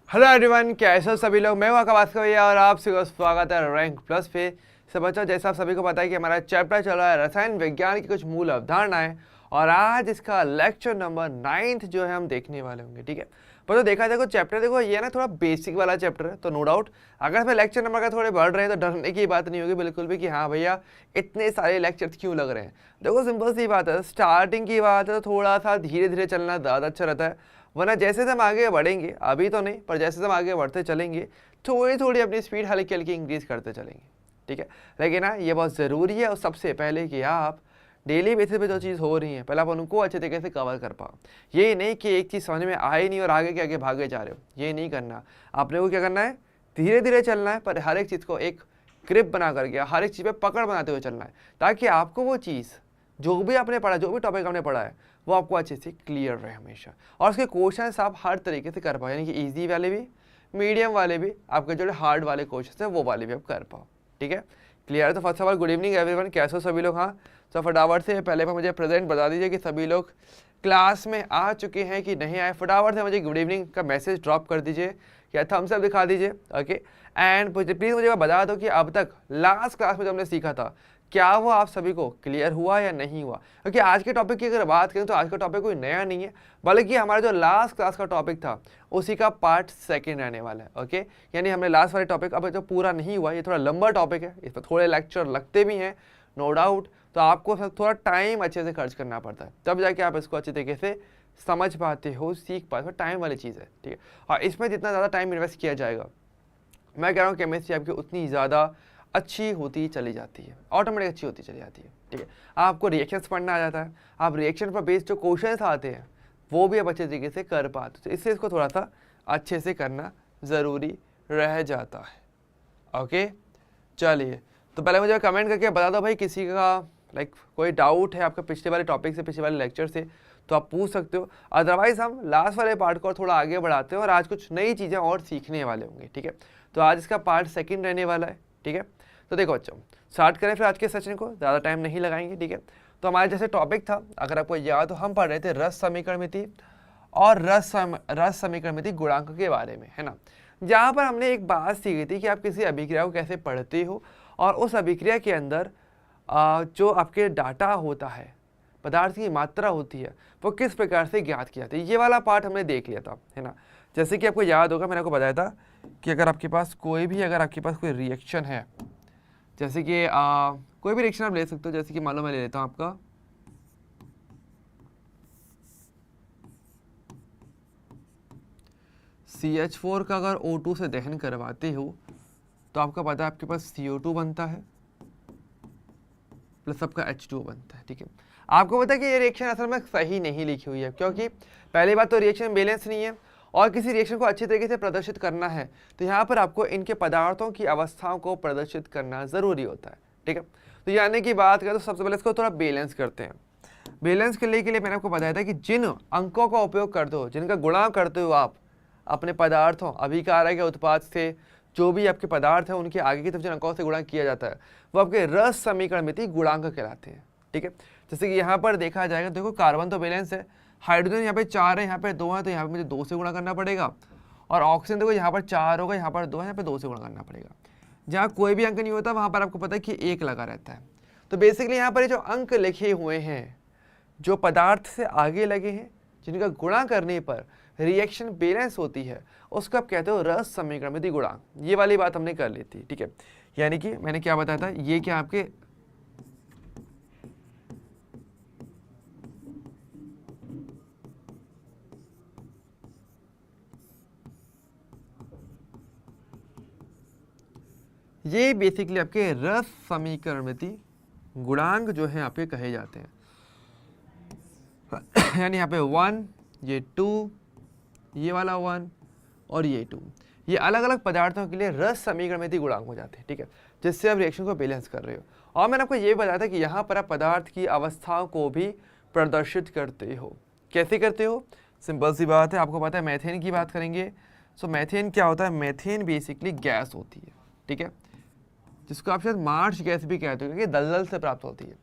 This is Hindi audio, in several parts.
हेलो एवरीवन, कैसे हो सभी लोग। मैं हूं आकाश भैया और आप सभी का स्वागत है रैंक प्लस पे। सब बच्चों, जैसा आप सभी को पता है कि हमारा चैप्टर चल रहा है रसायन विज्ञान की कुछ मूल अवधारणाएं, और आज इसका लेक्चर नंबर 9 जो है हम देखने वाले होंगे। ठीक है, पर तो देखा जाए चैप्टर, देखो ये ना थोड़ा बेसिक वाला चैप्टर है, तो नो डाउट अगर इसमें लेक्चर नंबर का थोड़े बढ़ रहे हैं तो डरने की बात नहीं होगी बिल्कुल भी कि हाँ भैया इतने सारे लेक्चर्स क्यों लग रहे हैं। देखो सिंपल सी बात है, स्टार्टिंग की बात है तो थोड़ा सा धीरे धीरे चलना ज़्यादा अच्छा रहता है, वरना जैसे हम आगे बढ़ेंगे, अभी तो नहीं पर जैसे हम आगे बढ़ते चलेंगे थोड़ी थोड़ी अपनी स्पीड हल्की हल्की इंक्रीज करते चलेंगे। ठीक है, लेकिन ना ये बहुत ज़रूरी है और सबसे पहले कि आप डेली बेसिस पे जो चीज़ हो रही है पहले आप उनको अच्छे तरीके से कवर कर पाओ। ये नहीं कि एक चीज़ समझ में आए नहीं और आगे के आगे भागे जा रहे हो, ये नहीं करना। आपने को क्या करना है, धीरे धीरे चलना है, पर हर एक चीज़ को एक ग्रिप बना करके हर एक चीज़ पे पकड़ बनाते हुए चलना है, ताकि आपको वो चीज़ जो भी आपने पढ़ा, जो भी टॉपिक आपने पढ़ा है वो आपको अच्छे से क्लियर रहे हमेशा, और उसके क्वेश्चन आप हर तरीके से कर पाओ, यानी कि ईजी वाले भी, मीडियम वाले भी, आपके जो हार्ड वाले क्वेश्चन है वो वाले भी आप कर पाओ। ठीक है, क्लियर है। तो first of all good evening everyone, कैसे हो सभी लोग। हाँ, तो फटाफट से पहले पर मुझे प्रेजेंट बता दीजिए कि सभी लोग क्लास में आ चुके हैं कि नहीं आए। फटाफट से मुझे गुड इवनिंग का मैसेज ड्रॉप कर दीजिए या थम्स अप दिखा दीजिए। ओके, एंड प्लीज़ मुझे बता दो कि अब तक लास्ट क्लास में जो हमने सीखा था क्या वो आप सभी को क्लियर हुआ या नहीं हुआ। क्योंकि आज के टॉपिक की अगर बात करें तो आज का टॉपिक कोई नया नहीं है, बल्कि हमारा जो लास्ट क्लास का टॉपिक था उसी का पार्ट सेकंड रहने वाला है। ओके, यानी हमने लास्ट वाले टॉपिक अब जो पूरा नहीं हुआ, ये थोड़ा लंबा टॉपिक है, इस पर थोड़े लेक्चर लगते भी हैं नो डाउट, तो आपको थोड़ा टाइम अच्छे से खर्च करना पड़ता है, तब जाके आप इसको अच्छे तरीके से समझ पाते हो, सीख पाते हो। टाइम वाली चीज़ है, ठीक है, और इसमें जितना ज़्यादा टाइम इन्वेस्ट किया जाएगा, मैं कह रहा हूँ केमिस्ट्री आपकी उतनी ज़्यादा अच्छी होती चली जाती है, ऑटोमेटिक अच्छी होती चली जाती है। ठीक है, आपको रिएक्शंस पढ़ना आ जाता है, आप रिएक्शन पर बेस्ड जो क्वेश्चंस आते हैं वो भी आप अच्छे तरीके से कर पाते, तो इससे इसको थोड़ा सा अच्छे से करना ज़रूरी रह जाता है। ओके, चलिए, तो पहले मुझे कमेंट करके बता दो भाई किसी का कोई डाउट है आपका पिछले वाले टॉपिक से, पिछले वाले लेक्चर से, तो आप पूछ सकते हो। अदरवाइज हम लास्ट वाले पार्ट को थोड़ा आगे बढ़ाते हैं और आज कुछ नई चीज़ें और सीखने वाले होंगे। ठीक है, तो आज इसका पार्ट सेकंड रहने वाला है। ठीक है, तो देखो बच्चों, स्टार्ट करें फिर आज के सेशन को, ज़्यादा टाइम नहीं लगाएंगे। ठीक है, तो हमारे जैसे टॉपिक था, अगर आपको याद हो, हम पढ़ रहे थे रस समीकरणमिति और रस समीकरणमिति गुणांक के बारे में, है ना, जहाँ पर हमने एक बात सीखी थी कि आप किसी अभिक्रिया को कैसे पढ़ते हो और उस अभिक्रिया के अंदर जो आपके डाटा होता है, पदार्थ की मात्रा होती है, वो किस प्रकार से ज्ञात की जाती है। ये वाला पार्ट हमने देख लिया था, है ना। जैसे कि आपको याद होगा, मैंने आपको बताया था कि अगर आपके पास कोई रिएक्शन है, जैसे कि कोई भी रिएक्शन आप ले सकते हो, जैसे कि मान लो मैं ले लेता हूँ आपका CH4 का अगर O2 से दहन करवाते हो तो आपका पता है आपके पास CO2 बनता है प्लस आपका H2 बनता है। ठीक है, आपको पता है कि ये रिएक्शन असल में सही नहीं लिखी हुई है, क्योंकि पहली बात तो रिएक्शन बैलेंस नहीं है, और किसी रिएक्शन को अच्छी तरीके से प्रदर्शित करना है तो यहाँ पर आपको इनके पदार्थों की अवस्थाओं को प्रदर्शित करना ज़रूरी होता है। ठीक है, तो यानी कि बात करें तो सबसे पहले इसको थोड़ा बैलेंस करते हैं। बैलेंस करने के लिए मैंने आपको बताया था कि जिन अंकों का उपयोग करते हो, जिनका गुणा करते हो आप अपने पदार्थों अभिकारक के उत्पाद से, जो भी आपके पदार्थ है उनके आगे की तरफ जिन अंकों से गुणा किया जाता है वो आपके रस समीकरणमिति गुणांक कहलाते हैं। ठीक है, जैसे कि यहाँ पर देखा जाएगा, देखो कार्बन तो बैलेंस है, हाइड्रोजन यहाँ पे 4 है, यहाँ पे 2 है, तो यहाँ पे मुझे 2 से गुणा करना पड़ेगा, और ऑक्सीजन देखो यहाँ पर 4 होगा, यहाँ पर 2 है, यहाँ पे 2 से गुणा करना पड़ेगा। जहाँ कोई भी अंक नहीं होता वहाँ पर आपको पता है कि 1 लगा रहता है। तो बेसिकली यहाँ पर ये जो अंक लिखे हुए हैं, जो पदार्थ से आगे लगे हैं, जिनका गुणा करने पर रिएक्शन बैलेंस होती है, उसको आप कहते हो रस समीकरणमिति गुणांक। ये वाली बात हमने कर ली थी। ठीक है, यानी कि मैंने क्या बताया था, ये क्या आपके ये बेसिकली आपके रस समीकरणमिति गुणांक जो है आपके कहे जाते हैं। यानी यहाँ पे 1, ये 2, ये वाला 1 और ये 2, ये अलग अलग पदार्थों के लिए रस समीकरणमिति गुणांक हो जाते हैं। ठीक है, जिससे आप रिएक्शन को बैलेंस कर रहे हो। और मैंने आपको ये भी बताया था कि यहाँ पर आप पदार्थ की अवस्थाओं को भी प्रदर्शित करते हो। कैसे करते हो, सिंपल सी बात है, आपको पता है मैथेन की बात करेंगे। सो मैथेन क्या होता है, मैथेन बेसिकली गैस होती है। ठीक है, जिसको आप शायद मार्च गैस भी कहते हो, क्योंकि दलदल से प्राप्त होती है,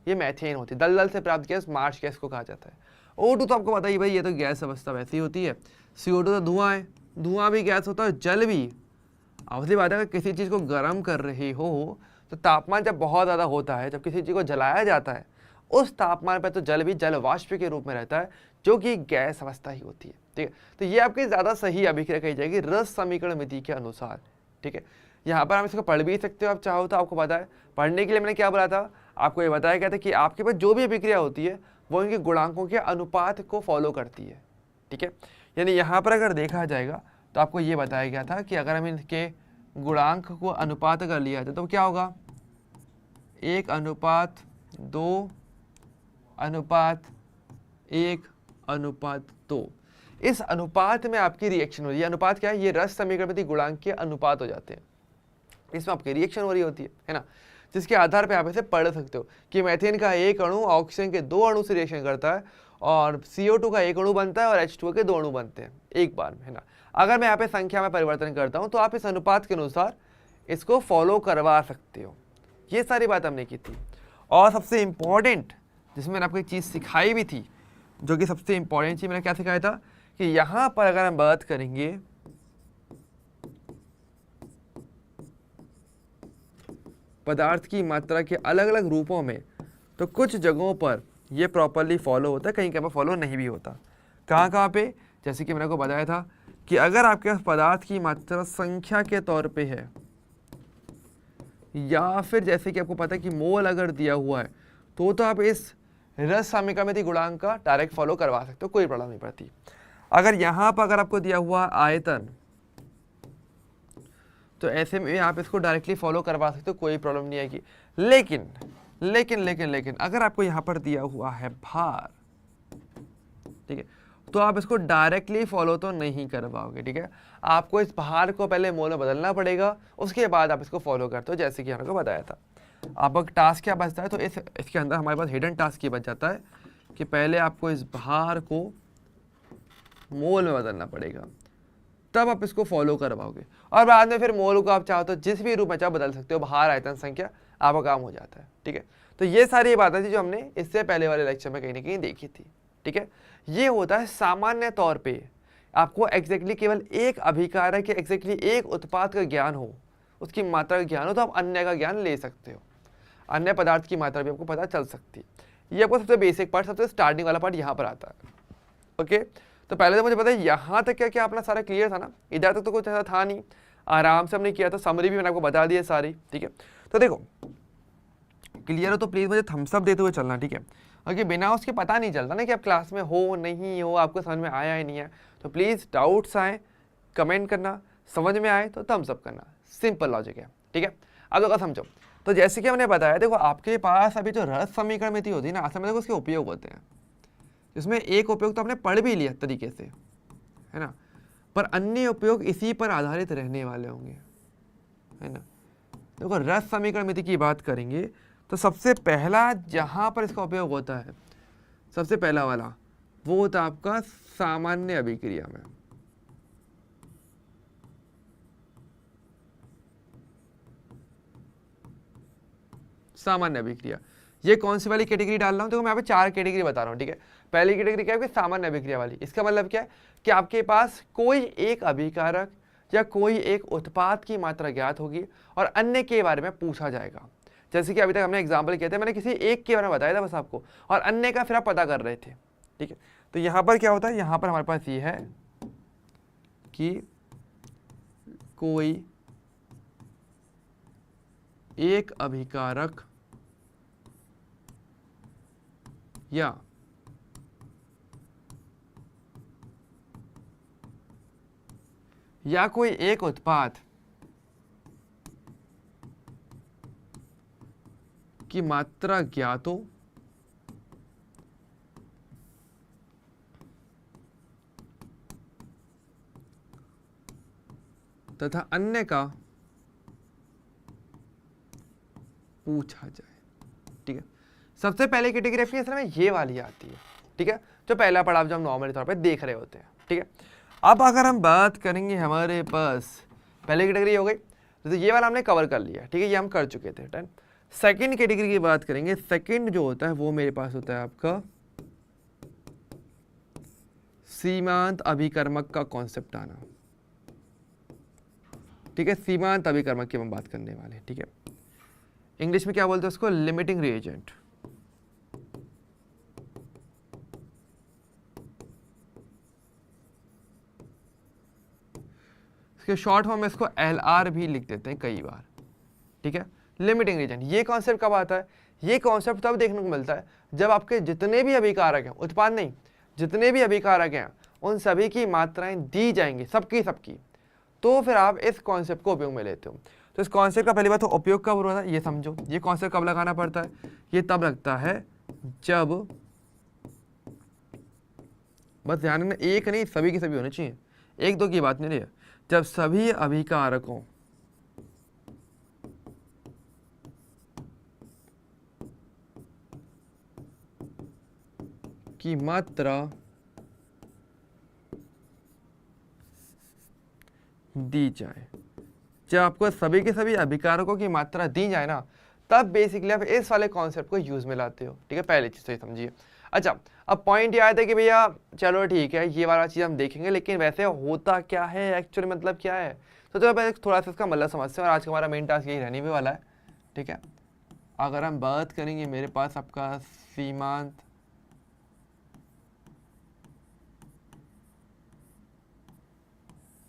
ये मैथेन होती है। दलदल से प्राप्त गैस मार्च गैस को कहा जाता है। O2 तो आपको पता ही भाई, ये तो गैस अवस्था वैसी होती है। CO2 तो धुआं है, धुआं भी गैस होता है, जल भी। ऑब्वियसली बात है, अगर किसी चीज़ को गर्म कर रहे हो तो तापमान जब बहुत ज़्यादा होता है, जब किसी चीज़ को जलाया जाता है, उस तापमान पर तो जल भी जल वाष्प के रूप में रहता है, जो कि गैस अवस्था ही होती है। ठीक है, तो ये आपकी ज़्यादा सही अभिक्रिया कही जाएगी रस समीकरण विधि के अनुसार। ठीक है, यहाँ पर हम इसको पढ़ भी सकते हो, आप चाहो तो। आपको पता है पढ़ने के लिए मैंने क्या बोला था, आपको ये बताया गया था कि आपके पास जो भी अभिक्रिया होती है वो इनके गुणांकों के अनुपात को फॉलो करती है। ठीक है, यानी यहाँ पर अगर देखा जाएगा तो आपको ये बताया गया था कि अगर हम इनके गुणांक को अनुपात कर लिया जाए तो क्या होगा, 1:2 अनुपात 1:2। इस अनुपात में आपकी रिएक्शन हो रही है। अनुपात क्या है, ये रस समीकरण प्रति गुणांक के अनुपात हो जाते हैं, इसमें आपकी रिएक्शन हो रही होती है ना, जिसके आधार पे आप इसे पढ़ सकते हो कि मीथेन का एक अणु ऑक्सीजन के 2 अणु से रिएक्शन करता है, और CO2 का 1 अणु बनता है, और H2O के 2 अणु बनते हैं एक बार में, है ना। अगर मैं यहाँ पे संख्या में परिवर्तन करता हूँ तो आप इस अनुपात के अनुसार इसको फॉलो करवा सकते हो। ये सारी बात हमने की थी। और सबसे इम्पॉर्टेंट जिसमें मैंने आपको एक चीज़ सिखाई भी थी, जो कि सबसे इम्पॉर्टेंट चीज़ मैंने क्या सिखाया था कि यहाँ पर अगर हम बात करेंगे पदार्थ की मात्रा के अलग अलग रूपों में, तो कुछ जगहों पर ये प्रॉपरली फॉलो होता है, कहीं कहीं पर फॉलो नहीं भी होता। कहाँ कहाँ पे, जैसे कि मैंने आपको बताया था कि अगर आपके पास पदार्थ की मात्रा संख्या के तौर पे है, या फिर जैसे कि आपको पता है कि मोल अगर दिया हुआ है तो आप इस रस समीकरण गुणांक का डायरेक्ट फॉलो करवा सकते हो, कोई प्रॉब्लम नहीं पड़ती। अगर यहाँ पर अगर आपको दिया हुआ आयतन, तो ऐसे में आप इसको डायरेक्टली फॉलो करवा सकते हो, कोई प्रॉब्लम नहीं आएगी। लेकिन लेकिन लेकिन लेकिन अगर आपको यहाँ पर दिया हुआ है भार, ठीक है, तो आप इसको डायरेक्टली फॉलो तो नहीं कर पाओगे। ठीक है, आपको इस भार को पहले मोल में बदलना पड़ेगा, उसके बाद आप इसको फॉलो करते हो, जैसे कि हमको बताया था। अब टास्क क्या बचता है, तो इसके अंदर हमारे पास हिडन टास्क ये बच जाता है कि पहले आपको इस भार को मोल में बदलना पड़ेगा, तब आप इसको फॉलो कर पाओगे। और बाद में फिर मोल को आप चाहो तो जिस भी रूप में चाहो बदल सकते हो, भार आयतन संख्या आपका काम हो जाता है। ठीक है, तो ये सारी बातें थी जो हमने इससे पहले वाले लेक्चर में कहीं ना कहीं देखी थी। ठीक है, ये होता है सामान्य तौर पे आपको एग्जैक्टली केवल एक अभिकारक या एग्जैक्टली एक उत्पाद का ज्ञान हो, उसकी मात्रा का ज्ञान हो, तो आप अन्य का ज्ञान ले सकते हो, अन्य पदार्थ की मात्रा भी आपको पता चल सकती है। ये आपको सबसे बेसिक पार्ट, सबसे स्टार्टिंग वाला पार्ट यहाँ पर आता है। ओके, तो पहले तो मुझे पता है यहाँ तक क्या क्या अपना सारा क्लियर था ना, इधर तक तो कुछ ऐसा था नहीं, आराम से हमने किया था, समरी भी मैंने आपको बता दी है सारी। ठीक है, तो देखो क्लियर हो तो प्लीज़ मुझे थम्स अप देते हुए चलना। ठीक है, क्योंकि बिना उसके पता नहीं चलता ना कि आप क्लास में हो नहीं हो, आपको समझ में आया ही नहीं है। तो प्लीज़ डाउट्स आए कमेंट करना, समझ में आए तो थम्स अप करना, सिंपल लॉजिक है। ठीक है, अब देखो समझो, तो जैसे कि हमने बताया, देखो आपके पास अभी जो रस समीकरण मिति होती है ना, असल में देखो उसके उपयोग होते हैं, जिसमें एक उपयोग तो आपने पढ़ भी लिया तरीके से, है ना, पर अन्य उपयोग इसी पर आधारित रहने वाले होंगे, है ना। देखो रस समीकरण मिति की बात करेंगे तो सबसे पहला जहां पर इसका उपयोग होता है, सबसे पहला वाला वो होता है आपका सामान्य अभिक्रिया में। सामान्य अभिक्रिया, ये कौन सी वाली कैटेगरी डाल रहा हूं, देखो मैं यहाँ पे 4 कैटेगरी बता रहा हूँ। ठीक है, पहली कैटेगरी क्या है, सामान्य अभिक्रिया वाली। इसका मतलब क्या है कि आपके पास कोई एक अभिकारक या कोई एक उत्पाद की मात्रा ज्ञात होगी और अन्य के बारे में पूछा जाएगा। जैसे कि अभी तक हमने एग्जाम्पल किए थे, मैंने किसी एक के बारे में बताया था बस आपको, और अन्य का फिर आप पता कर रहे थे। ठीक है, तो यहाँ पर क्या होता है, यहाँ पर हमारे पास ये है कि कोई एक अभिकारक या कोई एक उत्पाद की मात्रा ज्ञात हो तथा अन्य का पूछा जाए। ठीक है, सबसे पहले कैटेगरी आपकी असल में ये वाली आती है। ठीक है, जो पहला पड़ाव जो हम नॉर्मली तौर पे देख रहे होते हैं। ठीक है, अब अगर हम बात करेंगे, हमारे पास पहली कैटेगरी हो गई, तो ये वाला हमने कवर कर लिया। ठीक है, ये हम कर चुके थे। डन। सेकंड कैटेगरी की बात करेंगे, सेकंड जो होता है वो मेरे पास होता है आपका सीमांत अभिकर्मक का कॉन्सेप्ट आना। ठीक है, सीमांत अभिकर्मक की हम बात करने वाले हैं। ठीक है, इंग्लिश में क्या बोलते हैं उसको, लिमिटिंग रिएजेंट। इसके शॉर्ट फॉर्म में इसको LR भी लिख देते हैं कई बार। ठीक है, लिमिटिंग रिएजेंट। ये कॉन्सेप्ट कब आता है, ये कॉन्सेप्ट तब देखने को मिलता है जब आपके जितने भी अभिकारक हैं, उत्पाद नहीं, जितने भी अभिकारक हैं उन सभी की मात्राएं दी जाएंगी, सबकी सबकी, तो फिर आप इस कॉन्सेप्ट को उपयोग में लेते हो। तो इस कॉन्सेप्ट का पहली बात तो उपयोग कब होता है ये समझो। ये कॉन्सेप्ट कब लगाना पड़ता है, ये तब लगता है जब, बस ध्यान में एक नहीं सभी की सभी होनी चाहिए, एक दो की बात नहीं है, जब सभी अभिकारकों की मात्रा दी जाए, जब आपको सभी के सभी अभिकारकों की मात्रा दी जाए ना, तब बेसिकली आप इस वाले कॉन्सेप्ट को यूज में लाते हो। ठीक है, पहली चीज तो ये समझिए। अच्छा, अब पॉइंट ये आया था कि भैया चलो ठीक है ये वाला चीज हम देखेंगे, लेकिन वैसे होता क्या है एक्चुअली, मतलब क्या है, तो चलो पहले थोड़ा सा इसका मतलब समझते हैं, और आज का हमारा मेन टास्क यही रहने भी वाला है। ठीक है, अगर हम बात करेंगे मेरे पास आपका सीमांत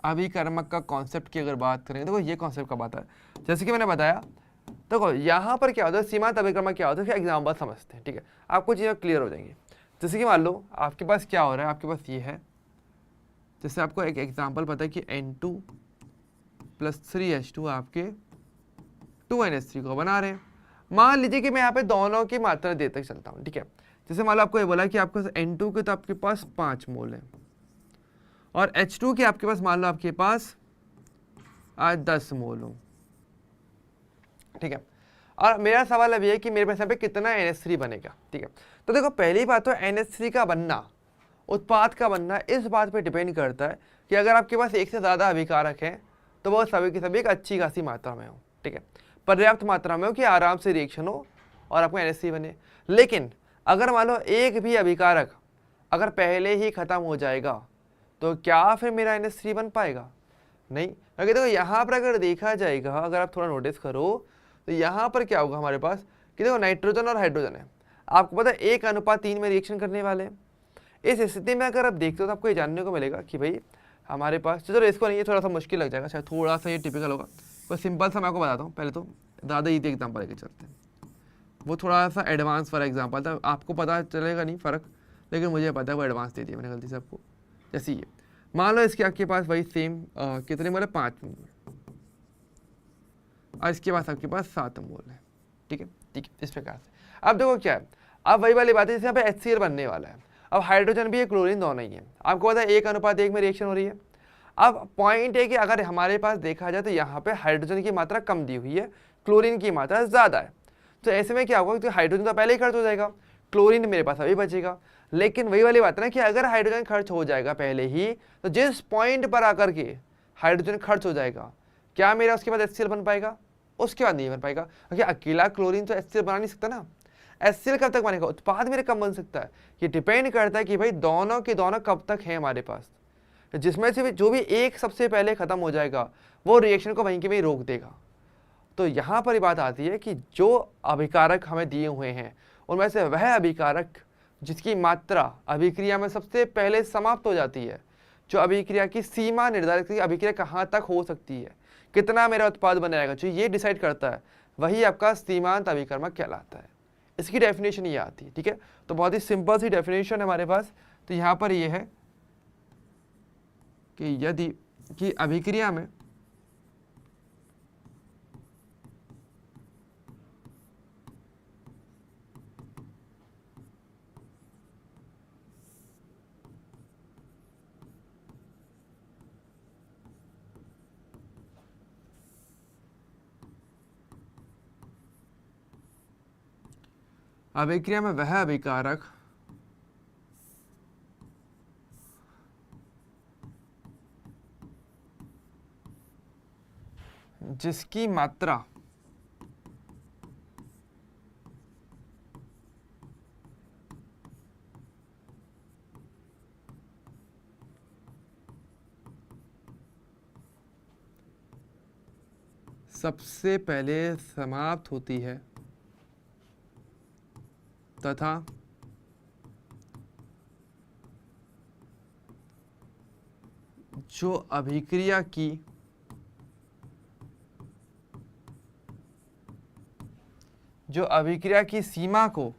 अभिकर्मक का कॉन्सेप्ट की अगर बात करें, देखो ये कॉन्सेप्ट कब आता है, जैसे कि मैंने बताया, देखो यहाँ पर क्या होता है, सीमांत अभिकर्मक क्या होता है, फिर एग्जाम्पल समझते हैं। ठीक है, आपको चीज़ें क्लियर हो जाएंगी। जैसे कि मान लो आपके पास क्या हो रहा है, आपके पास ये है, जैसे आपको एक एग्जाम्पल पता है कि N2 + 3H2 आपके 2NH3 को बना रहे हैं। मान लीजिए कि मैं यहाँ पे दोनों की मात्रा देते चलता हूँ। ठीक है, जैसे मान लो आपको ये बोला कि आपके N2 के तो आपके पास 5 मोल है, और H2 के आपके पास मान लो आपके पास आज 10 मोल हो। ठीक है, और मेरा सवाल अभी है कि मेरे पास यहाँ पे कितना NH3 बनेगा। ठीक है, तो देखो पहली बात तो NH3 का बनना, उत्पाद का बनना इस बात पे डिपेंड करता है कि अगर आपके पास एक से ज़्यादा अभिकारक हैं तो वो सभी की सभी एक अच्छी खासी मात्रा में हो। ठीक है, पर्याप्त मात्रा में हो कि आराम से रिएक्शन हो और आपको NH3 बने। लेकिन अगर मान लो एक भी अभिकारक अगर पहले ही ख़त्म हो जाएगा तो क्या फिर मेरा NH3 बन पाएगा? नहीं। क्योंकि देखो यहाँ पर अगर देखा जाएगा, अगर आप थोड़ा नोटिस करो तो यहाँ पर क्या होगा हमारे पास कि देखो नाइट्रोजन और हाइड्रोजन है, आपको पता है 1:3 में रिएक्शन करने वाले हैं। इस स्थिति में अगर आप देखते हो तो आपको ये जानने को मिलेगा कि भाई हमारे पास, चलो इसको नहीं, ये थोड़ा सा मुश्किल लग जाएगा शायद, थोड़ा सा ये टिपिकल होगा, कोई सिंपल सा मैं आपको बताता हूँ। पहले तो ज़्यादा ईजी एग्जाम्पल लेके चलते हैं, वो थोड़ा सा एडवांस वाला एग्जाम्पल था, आपको पता चलेगा नहीं फ़र्क, लेकिन मुझे पता है वो एडवांस दे दिया मैंने गलती से आपको। जैसे ये मान लो इसके आपके पास वही सेम कितने मोल है, 5 मोल, और इसके पास आपके पास 7 मोल है। ठीक है, ठीक है, इस प्रकार से। अब देखो क्या है, अब वही वाली बात है, जैसे यहाँ पे HCl बनने वाला है, अब हाइड्रोजन भी है, क्लोरीन दोनों ही है, आपको पता है 1:1 में रिएक्शन हो रही है। अब पॉइंट है कि अगर हमारे पास देखा जाए तो यहाँ पे हाइड्रोजन की मात्रा कम दी हुई है, क्लोरीन की मात्रा ज़्यादा है, तो ऐसे में क्या होगा, तो हाइड्रोजन तो पहले ही खर्च हो जाएगा, क्लोरीन मेरे पास अभी बचेगा। लेकिन वही वाली बात है ना कि अगर हाइड्रोजन खर्च हो जाएगा पहले ही, तो जिस पॉइंट पर आकर के हाइड्रोजन खर्च हो जाएगा, क्या मेरा उसके बाद HCl बन पाएगा? उसके बाद नहीं बन पाएगा, क्योंकि अकेला क्लोरीन तो HCl बना नहीं सकता ना। HCl कब तक बनेगा, उत्पाद मेरे कब बन सकता है, ये डिपेंड करता है कि भाई दोनों के दोनों कब तक है हमारे पास, जिसमें से भी जो भी एक सबसे पहले खत्म हो जाएगा वो रिएक्शन को वहीं के वहीं रोक देगा। तो यहाँ पर बात आती है कि जो अभिकारक हमें दिए हुए हैं उनमें से वह अभिकारक जिसकी मात्रा अभिक्रिया में सबसे पहले समाप्त हो जाती है, जो अभिक्रिया की सीमा निर्धारित करती है, अभिक्रिया कहाँ तक हो सकती है, कितना मेरा उत्पाद बनाएगा, जो ये डिसाइड करता है, वही आपका सीमांत अभिकर्मक कहलाता है। इसकी डेफिनेशन ये आती है। ठीक है, तो बहुत ही सिंपल सी डेफिनेशन है हमारे पास। तो यहाँ पर ये है कि यदि कि अभिक्रिया में वह अभिकारक जिसकी मात्रा सबसे पहले समाप्त होती है तथा जो अभिक्रिया की सीमा को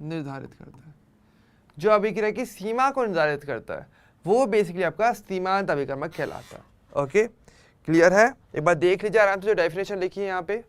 निर्धारित करता है, जो अभिक्रिया की सीमा को निर्धारित करता है वो बेसिकली आपका सीमांत अभिकर्मक कहलाता है। ओके, क्लियर है? एक बार देख लीजिए आराम से जो डेफिनेशन लिखी है यहाँ पे।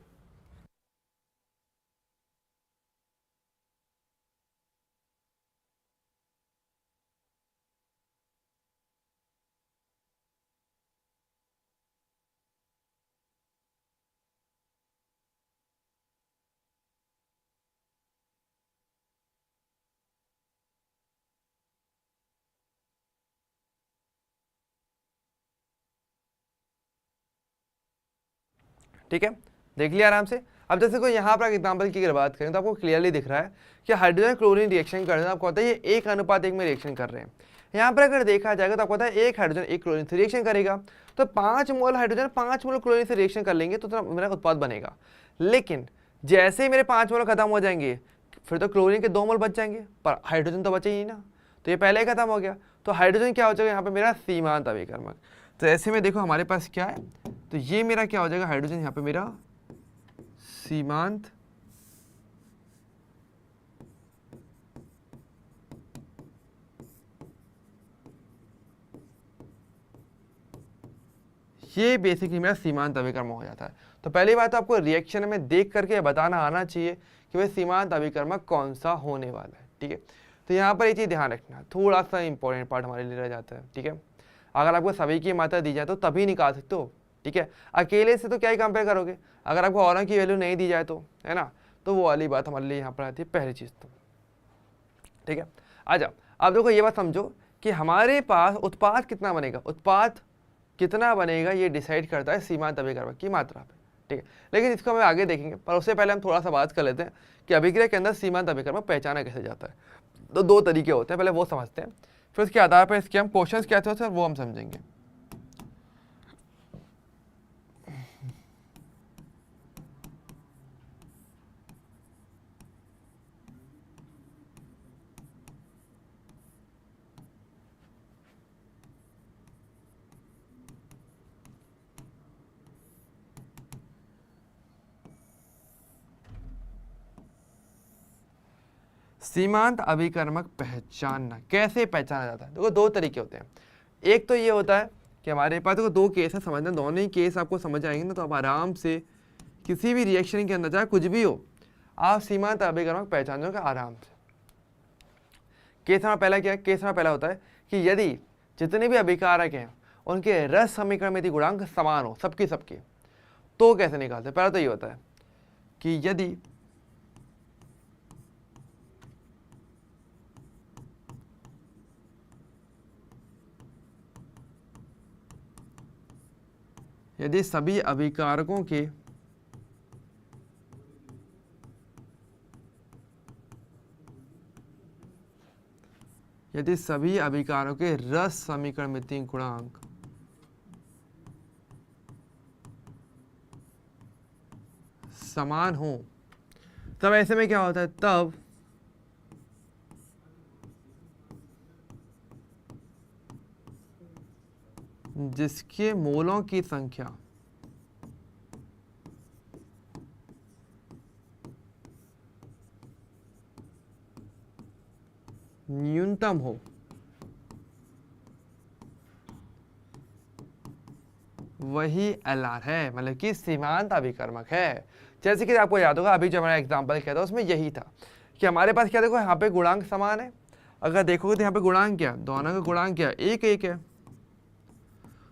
ठीक है, देख लिया आराम से। अब जैसे कोई यहाँ पर एग्जांपल की अगर बात करें तो आपको क्लियरली दिख रहा है कि हाइड्रोजन क्लोरीन रिएक्शन कर रहे हैं, आपको पता है ये 1:1 में रिएक्शन कर रहे हैं। यहाँ पर अगर देखा जाएगा तो आपको पता है एक हाइड्रोजन एक क्लोरीन से रिएक्शन करेगा, तो 5 मोल हाइड्रोजन 5 मोल क्लोरीन से रिएक्शन कर लेंगे तो मेरा उत्पाद बनेगा। लेकिन जैसे ही मेरे 5 मोल खत्म हो जाएंगे फिर तो क्लोरीन के 2 मोल बच जाएंगे, पर हाइड्रोजन तो बचे ही ना, तो ये पहले ही खत्म हो गया। तो हाइड्रोजन क्या हो जाएगा यहाँ पे मेरा सीमांत अभिकर्मक। तो ऐसे में देखो हमारे पास क्या है, तो ये मेरा क्या हो जाएगा, हाइड्रोजन यहाँ पे मेरा सीमांत ये बेसिकली मेरा सीमांत अभिकर्मक हो जाता है। तो पहली बात तो आपको रिएक्शन में देख करके बताना आना चाहिए कि भाई सीमांत अभिकर्मक कौन सा होने वाला है। ठीक है, तो यहाँ पर ये चीज़ ध्यान रखना, थोड़ा सा इंपॉर्टेंट पार्ट हमारे लिए रह जाता है। ठीक है, अगर आपको सभी की मात्रा दी जाए तो तभी निकाल सकते हो। ठीक है, अकेले से तो क्या ही कंपेयर करोगे, अगर आपको औरों की वैल्यू नहीं दी जाए तो, है ना, तो वो वाली बात हमारे लिए यहाँ पर आती है पहली चीज़ तो। ठीक है, अच्छा अब देखो ये बात समझो कि हमारे पास उत्पाद कितना बनेगा, उत्पाद कितना बनेगा ये डिसाइड करता है सीमांत अभिकर्मक की मात्रा पे। ठीक है, लेकिन इसको हम आगे देखेंगे, पर उससे पहले हम थोड़ा सा बात कर लेते हैं कि अभिक्रिया के अंदर सीमांत अभिकर्मक पहचाना कैसे जाता है। तो 2 तरीके होते हैं, पहले वो समझते हैं, फिर उसके आधार पर इसके हम क्वेश्चंस क्या थे सर वो हम समझेंगे। सीमांत अभिकर्मक पहचानना, कैसे पहचाना जाता है? देखो 2 तरीके होते हैं। एक तो ये होता है कि हमारे पास देखो 2 केस है, समझना, दोनों ही केस आपको समझ आएंगे ना, तो आप आराम से किसी भी रिएक्शन के अंदर चाहे कुछ भी हो आप सीमांत अभिकर्मक पहचान जाओगे आराम से। केस हमारा पहला क्या है, केस हमारा पहला होता है कि यदि जितने भी अभिकारक हैं उनके रस समीकरण में यदि गुणांक समान हो सबके सबके, तो कैसे निकालते हैं? पहला तो ये होता है कि यदि सभी अभिकारकों के रस समीकरण में 3 गुणांक समान हो, तब ऐसे में क्या होता है, तब जिसके मोलों की संख्या न्यूनतम हो वही एलआर है, मतलब कि सीमांत अभिकर्मक है। जैसे कि आपको याद होगा अभी जो हमारा एग्जांपल किया था उसमें यही था कि हमारे पास क्या, देखो यहाँ पे गुणांक समान है, अगर देखोगे तो यहाँ पे गुणांक क्या, दोनों का गुणांक क्या, 1 है।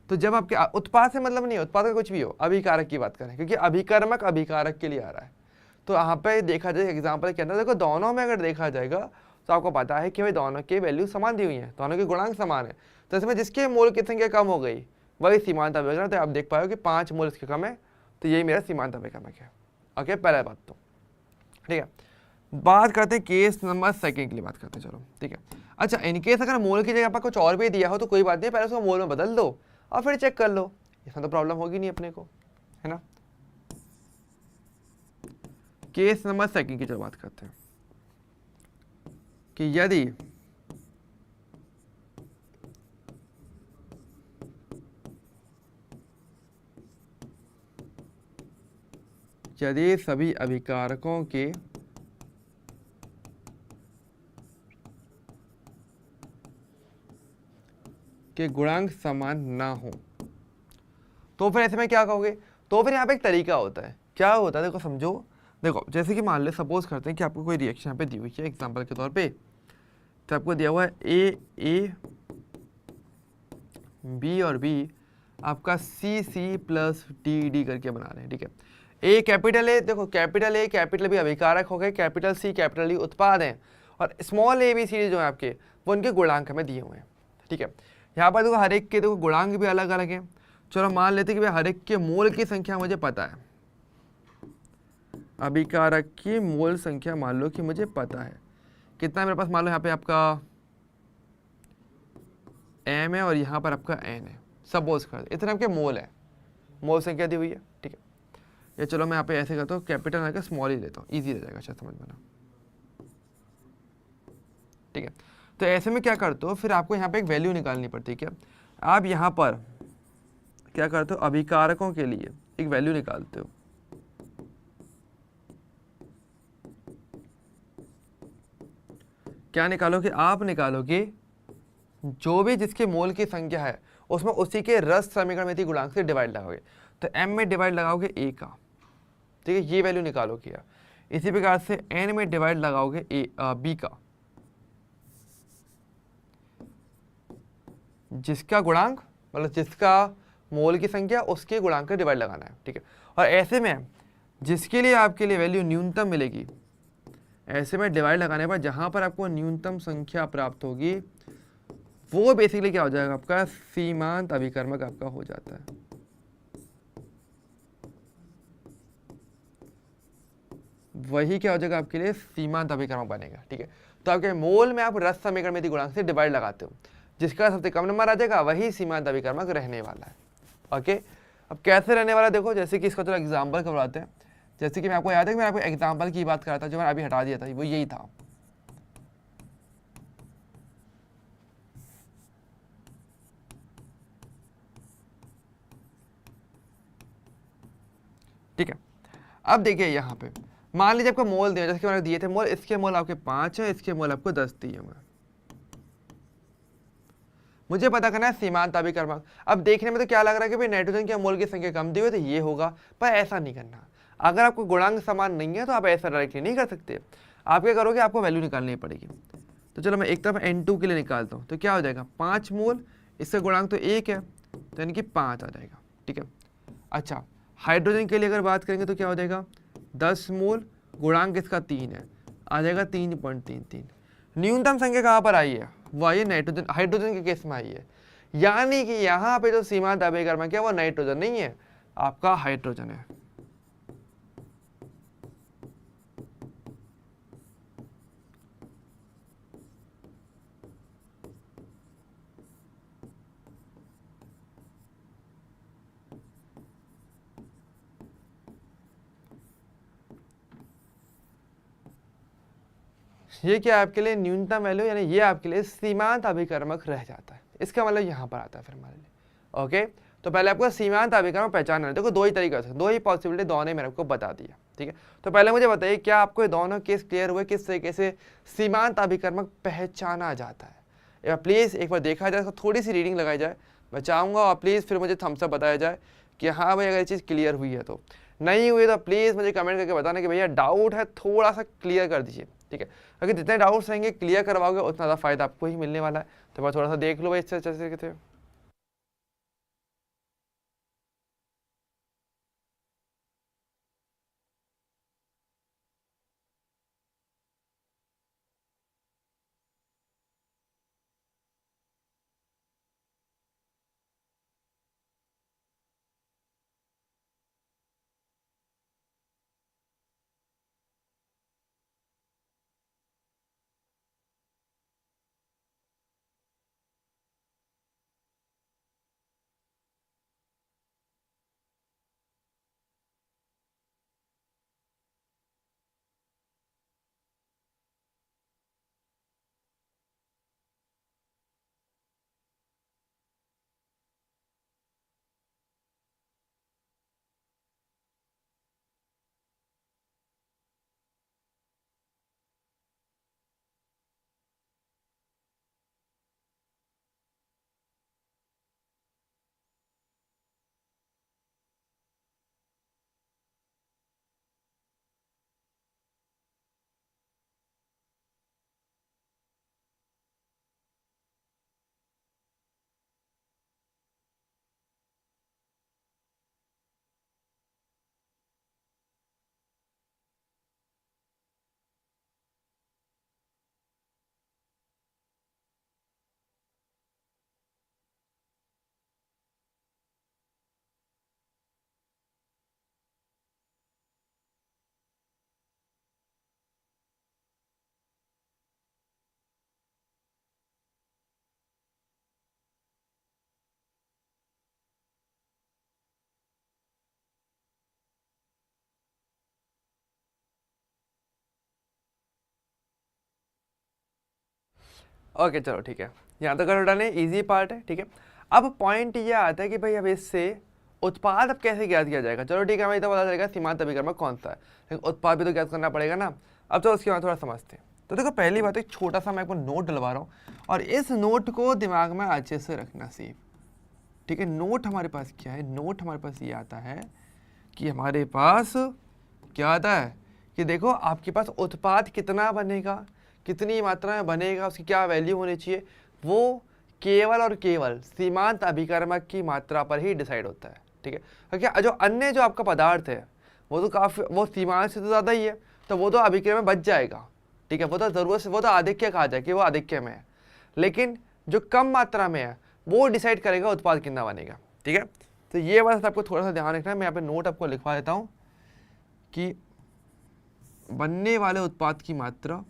तो जब आपके उत्पाद से मतलब नहीं है, उत्पाद का कुछ भी हो, अभिकारक की बात करें, क्योंकि अभिकर्मक अभिकारक के लिए आ रहा है। तो यहाँ पे देखा जाए एग्जाम्पल के अंदर देखो दोनों में अगर देखा जाएगा तो आपको पता है कि भाई दोनों की वैल्यू समान दी हुई है, दोनों के गुणांक समान है, तो इसमें जिसके मोल की संख्या कम हो गई वही सीमांत अभिकर्मक। तो आप देख पाओ कि 5 मोल इसके कम है, तो यही मेरा सीमांत अभिकर्मक है। ओके, पहला बात तो ठीक है। बात करते हैं केस नंबर सेकंड के लिए बात करते हैं, चलो ठीक है। अच्छा, इनकेस अगर मोल की जगह पर कुछ और भी दिया हो तो कोई बात नहीं, पहले उसको मोल में बदल दो और फिर चेक कर लो, इसमें तो प्रॉब्लम होगी नहीं अपने को, है ना। केस नंबर सेकंड की जो बात करते हैं कि यदि सभी अभिकारकों के गुणांक समान ना हो तो फिर ऐसे में क्या कहोगे। तो फिर यहाँ पे एक तरीका होता है, क्या होता है देखो समझो। देखो जैसे कि मान ले, सपोज करते हैं कि आपको कोई रिएक्शन यहाँ पे दी हुई है एग्जांपल के तौर पे, तो आपको दिया हुआ है ए बी और बी आपका सी प्लस डी करके बना रहे हैं, ठीक है। ए कैपिटल ए, देखो कैपिटल ए कैपिटल बी अभिकारक हो गए, कैपिटल सी कैपिटल डी उत्पाद हैं, और स्मॉल ए बी सी जो है आपके वो उनके गुणांक हमें दिए हुए हैं, ठीक है। यहाँ पर देखो हर एक के देखो गुणांक भी अलग अलग हैं। चलो मान लेते कि भाई हर एक के मोल की संख्या मुझे पता है, अभिकारक की मोल संख्या मान लो कि मुझे पता है कितना मेरे पास, मान लो यहाँ पे आपका एम है और यहाँ पर आपका एन है, सपोज कर इतने आपके मोल है, मोल संख्या दी हुई है, ठीक है। ये चलो मैं यहाँ पे ऐसे करता हूँ, कैपिटल आकर स्मॉल ही लेता हूँ, ईजी रह जाएगा, अच्छा समझ में ना, ठीक है। तो ऐसे में क्या करते हो, फिर आपको यहाँ पे एक वैल्यू निकालनी पड़ती है, क्या आप यहाँ पर क्या करते हो, अभिकारकों के लिए एक वैल्यू निकालते हो। क्या निकालोगे, आप निकालोगे जो भी जिसके मोल की संख्या है उसमें उसी के रस समीकरण में गुणांक से डिवाइड लगाओगे, तो m में डिवाइड लगाओगे a का, ठीक है, ये वैल्यू निकालो किया। इसी प्रकार से n में डिवाइड लगाओगे b का, जिसका गुणांक मतलब जिसका मोल की संख्या उसके गुणांक का डिवाइड लगाना है, ठीक है। और ऐसे में जिसके लिए आपके लिए वैल्यू न्यूनतम मिलेगी, ऐसे में डिवाइड लगाने पर जहां पर आपको न्यूनतम संख्या प्राप्त होगी वो बेसिकली क्या हो जाएगा, आपका सीमांत अभिकर्मक आपका हो जाता है। वही क्या हो जाएगा आपके लिए सीमांत अभिकर्मक बनेगा, ठीक है। तो आपके मोल में आप रस समीकरण में गुणांक से डिवाइड लगाते हो, जिसका सबसे कम नंबर आ जाएगा वही सीमांत अभिकर्मक रहने वाला है, ओके। अब कैसे रहने वाला देखो, जैसे कि इसका थोड़ा एग्जाम्पल करवाते हैं। जैसे कि मैं आपको याद है कि मैं आपको एग्जाम्पल की बात कर रहा था, जो मैंने अभी हटा दिया था, वो यही था। ठीक है, अब देखिए यहाँ पे मान लीजिए आपको मोल दिया, जैसे कि मैंने दिए थे मोल, इसके मोल आपके 5 है, इसके मोल आपको 10 दिए हुए। मुझे पता करना है सीमांत अभिकर्मक। अब देखने में तो क्या लग रहा है कि भाई नाइट्रोजन के मोल की संख्या कम दी हुई तो ये होगा, पर ऐसा नहीं करना। अगर आपको गुणांक समान नहीं है तो आप ऐसा डायरेक्टली नहीं कर सकते, आप क्या करोगे, आपको वैल्यू निकालनी पड़ेगी। तो चलो मैं एक तरफ N2 के लिए निकालता हूँ, तो क्या हो जाएगा 5 मोल, इसका गुणांक तो 1 है, तो यानी कि 5 आ जाएगा, ठीक है। अच्छा, हाइड्रोजन के लिए अगर बात करेंगे तो क्या हो जाएगा 10 मोल, गुणांक इसका 3 है, आ जाएगा 3.33। न्यूनतम संख्या कहाँ पर आई है, वो आई है नाइट्रोजन, हाइड्रोजन के केस में आई है। यानी कि यहाँ पे जो सीमांत अभिकर्मक है वो नाइट्रोजन नहीं है, आपका हाइड्रोजन है। ये क्या आपके लिए न्यूनतम वैल्यू, यानी ये आपके लिए सीमांत अभिकर्मक रह जाता है। इसका मतलब यहाँ पर आता है फिर हमारे लिए, ओके। तो पहले आपको सीमांत अभिकर्मक पहचानना है। देखो दो ही तरीका से, दो ही पॉसिबिलिटी दोनों मैंने आपको बता दिया, ठीक है। तो पहले मुझे बताइए क्या आपको ये दोनों केस क्लियर हुए, किस तरीके से सीमांत अभिकर्मक पहचाना जाता है। प्लीज़ एक बार देखा जाए, थोड़ी सी रीडिंग लगाई जाए, मैं चाहूँगा, और प्लीज़ फिर मुझे थम्स अप बताया जाए कि हाँ भाई अगर ये चीज़ क्लियर हुई है। तो नहीं हुई तो प्लीज़ मुझे कमेंट करके बताना कि भैया डाउट है, थोड़ा सा क्लियर कर दीजिए, ठीक है। अगर जितने डाउट्स रहेंगे क्लियर करवाओगे उतना ज़्यादा फायदा आपको ही मिलने वाला है। तो बस थोड़ा सा देख लो भाई इससे अच्छे तरीके से। ओके चलो ठीक है, यहाँ तक कर डालें, ईजी पार्ट है। ठीक है, अब पॉइंट ये आता है कि भाई अब इससे उत्पाद अब कैसे ज्ञात किया जाएगा। चलो ठीक है, हमें तो पता चलेगा सीमांत अभिकर्मक कौन सा है, लेकिन उत्पाद भी तो ज्ञात करना पड़ेगा ना। अब तो उसके बाद थोड़ा समझते हैं। तो देखो पहली बात, एक छोटा सा मैं आपको नोट डलवा रहा हूँ, और इस नोट को दिमाग में अच्छे से रखना सेफ। ठीक है, नोट हमारे पास क्या है, नोट हमारे पास ये आता है कि हमारे पास क्या आता है कि देखो आपके पास उत्पाद कितना बनेगा, कितनी मात्रा में बनेगा, उसकी क्या वैल्यू होनी चाहिए, वो केवल और केवल सीमांत अभिकर्मक की मात्रा पर ही डिसाइड होता है। ठीक है, क्योंकि जो अन्य जो आपका पदार्थ है वो तो काफ़ी, वो सीमांत से तो ज़्यादा ही है, तो वो तो अभिक्रिया में बच जाएगा। ठीक है, वो तो ज़रूरत से, वो तो आधिक्य कहा जाए कि वो आधिक्य में है, लेकिन जो कम मात्रा में है वो डिसाइड करेगा उत्पाद कितना बनेगा। ठीक है, तो ये बात आपको थोड़ा सा ध्यान रखना है। मैं यहाँ पे नोट आपको लिखवा देता हूँ कि बनने वाले उत्पाद की मात्रा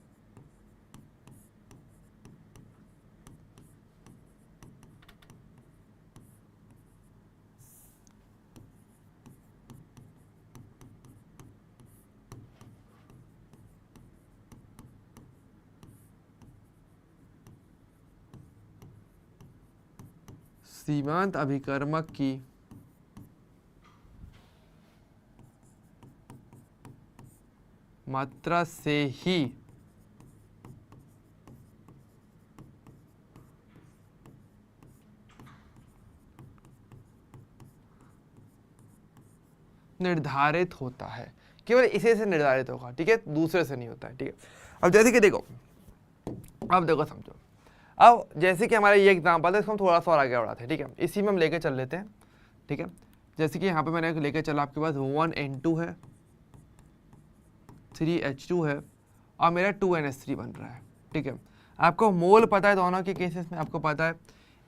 सीमांत अभिकर्मक की मात्रा से ही निर्धारित होता है, केवल इसी से निर्धारित होगा। ठीक है, दूसरे से नहीं होता है। ठीक है, अब जैसे कि देखो, अब देखो समझो, अब जैसे कि हमारा ये एग्जाम्पल है, इसको हम थोड़ा सा और आगे बढ़ाते हैं। ठीक है, इसी में हम लेके चल लेते हैं। ठीक है, जैसे कि यहाँ पे मैंने लेके चला, आपके पास 1N2 है, 3H2 है, और मेरा 2NH3 बन रहा है। ठीक है, आपको मोल पता है दोनों के केसेस में, आपको पता है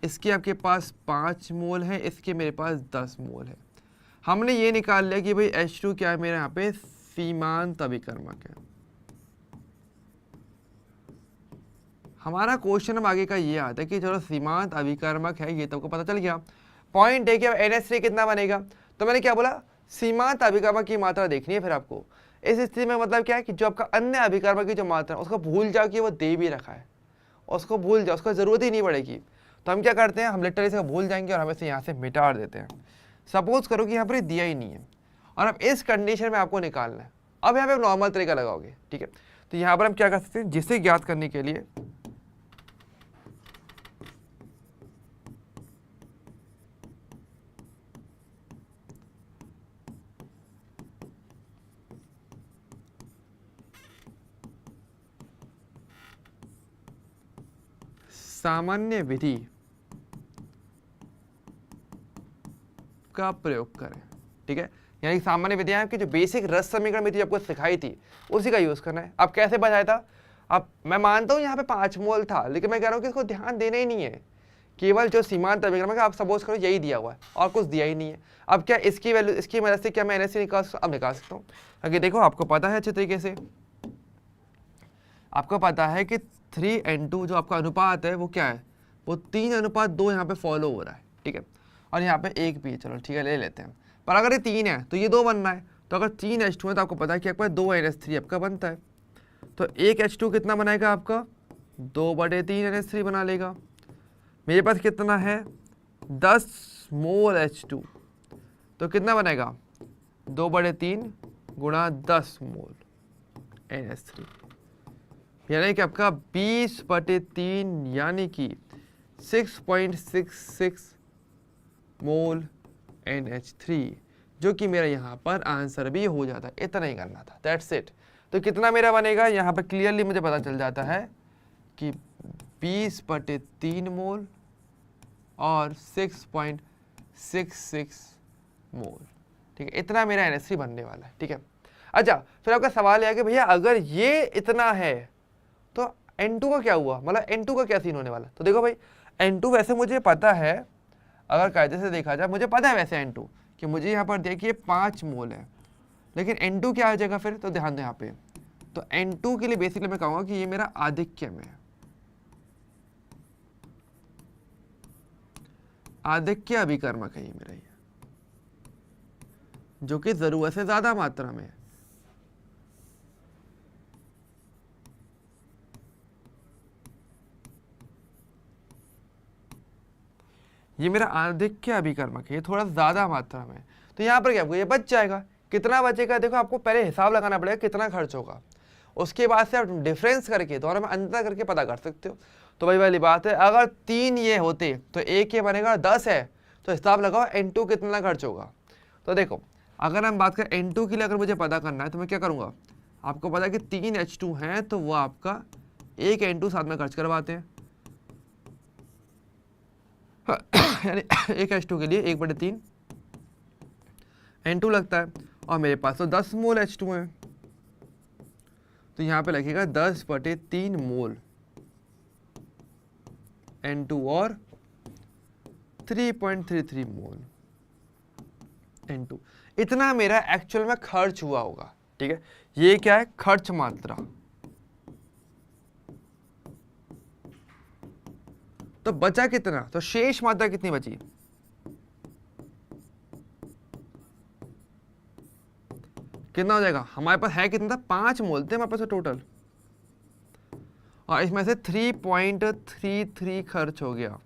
इसके आपके पास 5 मोल है, इसके मेरे पास 10 मोल है। हमने ये निकाल लिया कि भाई H2 क्या है, मेरे यहाँ पे सीमांत अभिकर्मक है। हमारा क्वेश्चन अब आगे का ये आता है कि चलो सीमांत अभिकर्मक है, ये तो आपको पता चल गया। पॉइंट है कि अब NH3 कितना बनेगा, तो मैंने क्या बोला, सीमांत अभिकर्मक की मात्रा देखनी है। फिर आपको इस स्थिति में मतलब क्या है कि जो आपका अन्य अभिकर्मक की जो मात्रा है उसको भूल जाओ कि वो दे भी रखा है, उसको भूल जाओ, उसको ज़रूरत ही नहीं पड़ेगी। तो हम क्या करते हैं, हम लिटरली से भूल जाएंगे और हम इसे यहाँ से मिटा देते हैं। सपोज करो कि यहाँ पर दिया ही नहीं है, और अब इस कंडीशन में आपको निकालना है। अब यहाँ पे नॉर्मल तरीका लगाओगे। ठीक है, तो यहाँ पर हम क्या कर सकते हैं, जिसे ज्ञात करने के लिए सामान्य विधि का प्रयोग करें। ठीक है, यानी सामान्य विधियां की जो बेसिक रस समीकरण विधि आपको सिखाई थी उसी का यूज करना है। अब कैसे बताया था, अब मैं मानता हूं यहाँ पे 5 मोल था, लेकिन मैं कह रहा हूं कि इसको ध्यान देना ही नहीं है, केवल जो सीमांत अभिकर्मक आप सपोज करो यही दिया हुआ है और कुछ दिया ही नहीं है। अब क्या इसकी वैल्यू, इसकी मदद से क्या मैं NH निकाल सकता हूँ, अब निकाल सकता हूँ। क्योंकि देखो आपको पता है अच्छे तरीके से, आपको पता है कि 3N2 जो आपका अनुपात है वो क्या है, वो 3:2 यहाँ पे फॉलो हो रहा है। ठीक है, और यहाँ पे 1 भी है, चलो ठीक है ले लेते हैं। पर अगर ये 3 है तो ये 2 बनना है, तो अगर 3H2 है तो आपको पता है कि आपका 2NH3 आपका बनता है, तो 1H2 कितना बनाएगा आपका, 2/3 NH3 बना लेगा। मेरे पास कितना है, 10 मोल H2, तो कितना बनेगा, 2/3 गुणा 10 मोल NH3, यानी कि आपका 20/3 यानी कि 6.66 मोल NH3, जो कि मेरा यहाँ पर आंसर भी हो जाता है। इतना ही करना था, दैट्स इट। तो कितना मेरा बनेगा, यहाँ पर क्लियरली मुझे पता चल जाता है कि 20/3 मोल और 6.66 मोल। ठीक है, इतना मेरा NH3 बनने वाला है। ठीक है, अच्छा फिर आपका सवाल है कि भैया अगर ये इतना है तो N2 का क्या हुआ, मतलब N2 का क्या सीन होने वाला। तो देखो भाई N2 वैसे मुझे पता है, अगर कायदे से देखा जाए मुझे पता है वैसे N2 कि मुझे यहाँ पर देखिए 5 मोल है, लेकिन N2 क्या आ जाएगा फिर, तो ध्यान दो यहाँ पे, तो N2 के लिए बेसिकली मैं कहूँगा कि ये मेरा आधिक्य में है, आधिक्य अभिकर्मक है ये मेरा, ये जो कि जरूरत से ज्यादा मात्रा में है। ये मेरा आधिक्य अभिकर्मक है, ये थोड़ा ज़्यादा मात्रा में, तो यहाँ पर क्या आपको ये बच जाएगा। कितना बचेगा देखो, आपको पहले हिसाब लगाना पड़ेगा कितना खर्च होगा, उसके बाद से आप डिफरेंस करके दोनों में अंतर करके पता कर सकते हो। तो भाई वाली बात है, अगर 3 ये होते तो एक ये बनेगा, 10 है तो हिसाब लगाओ N2 कितना खर्च होगा। तो देखो अगर हम बात करें N2 के लिए, अगर मुझे पता करना है तो मैं क्या करूँगा, आपको पता है कि 3 H2 हैं तो वो आपका एक N2 साथ में खर्च करवाते हैं यानी एक H2 के लिए 1/3 N2 लगता है, और मेरे पास तो 10 मोल H2 है, तो यहाँ पे लगेगा 10/3 मोल N2 और 3.33 मोल N2, इतना मेरा एक्चुअल में खर्च हुआ होगा। ठीक है, ये क्या है, खर्च मात्रा। तो बचा कितना, तो शेष मात्रा कितनी बची, कितना हो जाएगा, हमारे पास है कितना था, 5 मोल थे हमारे पास टोटल, और इसमें से 3.33 खर्च हो गया।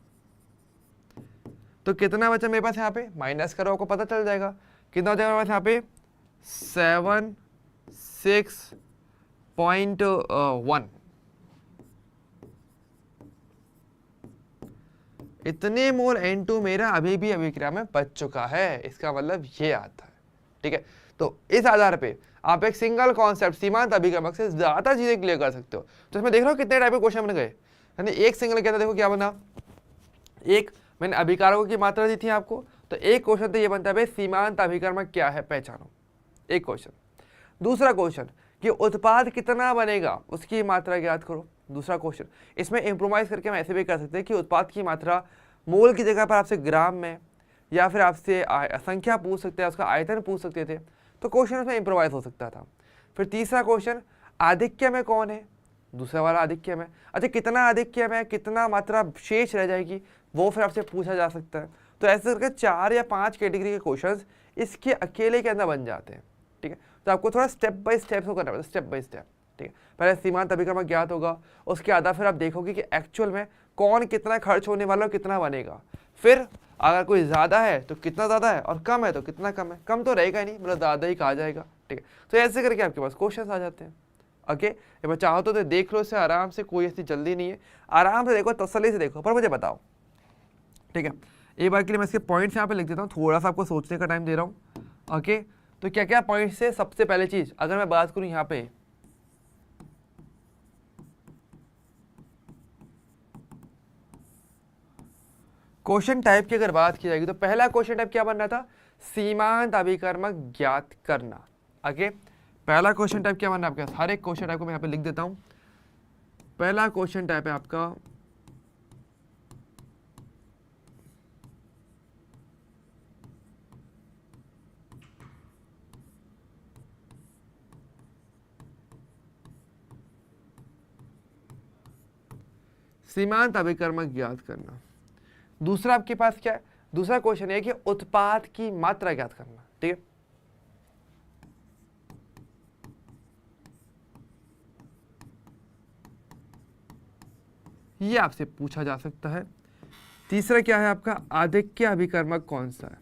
तो कितना बचा मेरे पास, यहाँ पे माइनस करो, आपको पता चल जाएगा कितना हो जाएगा मेरे पास यहाँ पे 76.1। इतने मोल N2 मेरा अभी भी अभिक्रिया में बच चुका है, इसका मतलब ये आता है। ठीक है, तो इस आधार पे आप एक सिंगल कॉन्सेप्ट सीमांत अभिक्रमक से ज्यादा चीजें क्लियर कर सकते हो। तो इसमें देख रहे हो कितने टाइप के क्वेश्चन बन गए, यानी एक सिंगल क्या था, देखो क्या बना, एक मैंने अभिकारकों की मात्रा दी थी आपको, तो एक क्वेश्चन तो ये बनता है भाई सीमांत अभिकर्मक क्या है पहचानो, एक क्वेश्चन। दूसरा क्वेश्चन कि उत्पाद कितना बनेगा उसकी मात्रा ज्ञात करो, दूसरा क्वेश्चन। इसमें इम्प्रोवाइज करके हम ऐसे भी कर सकते हैं कि उत्पाद की मात्रा मोल की जगह पर आपसे ग्राम में, या फिर आपसे संख्या पूछ सकते हैं, उसका आयतन पूछ सकते थे, तो क्वेश्चन उसमें इम्प्रोवाइज हो सकता था। फिर तीसरा क्वेश्चन, आधिक्य में कौन है, दूसरा वाला आधिक्य में, अच्छा कितना आधिक्य में, कितना मात्रा शेष रह जाएगी, वो फिर आपसे पूछा जा सकता है। तो ऐसे करके 4 या 5 कैटेगरी के क्वेश्चंस इसके अकेले के अंदर बन जाते हैं। ठीक है, तो आपको थोड़ा स्टेप बाय स्टेप को करना पड़ेगा, स्टेप बाय स्टेप। ठीक है, पहले सीमांत अभिक्रमक ज्ञात होगा, उसके आधा फिर आप देखोगे कि एक्चुअल में कौन कितना खर्च होने वाला है, कितना बनेगा। फिर अगर कोई ज़्यादा है तो कितना ज़्यादा है, और कम है तो कितना कम है, कम तो रहेगा ही नहीं, मतलब ज़्यादा ही कहा जाएगा। ठीक है, तो ऐसे करके आपके पास क्वेश्चन आ जाते हैं। ओके, ये मैं चाहो तो देख लो इसे आराम से, कोई ऐसी जल्दी नहीं है, आराम से देखो, तसल्ली से देखो, पर मुझे बताओ। ठीक है, एक बार के लिए मैं इसके पॉइंट्स यहाँ पे लिख देता हूँ, थोड़ा सा आपको सोचने का टाइम दे रहा हूँ। ओके, तो क्या क्या पॉइंट्स है, सबसे पहले चीज अगर मैं बात करूँ यहाँ पे, क्वेश्चन टाइप की अगर बात की जाएगी तो पहला क्वेश्चन टाइप क्या बन रहा था, सीमांत अभिकर्मक ज्ञात करना। ओके, पहला क्वेश्चन टाइप क्या बन रहा है आपके, हर एक क्वेश्चन टाइप को मैं यहाँ पे लिख देता हूँ। पहला क्वेश्चन टाइप है आपका सीमांत अभिकर्मक ज्ञात करना। दूसरा आपके पास क्या है, दूसरा क्वेश्चन है कि उत्पाद की मात्रा ज्ञात करना। ठीक है, ये आपसे पूछा जा सकता है। तीसरा क्या है आपका, आधिक्य अभिकर्मक कौन सा है।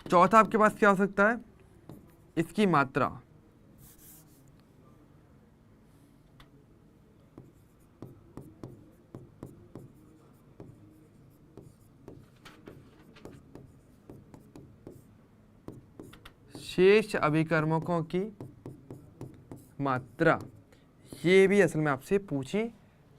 चौथा आपके पास क्या हो सकता है, इसकी मात्रा। शेष अभिकर्मकों की मात्रा, ये भी असल में आपसे पूछी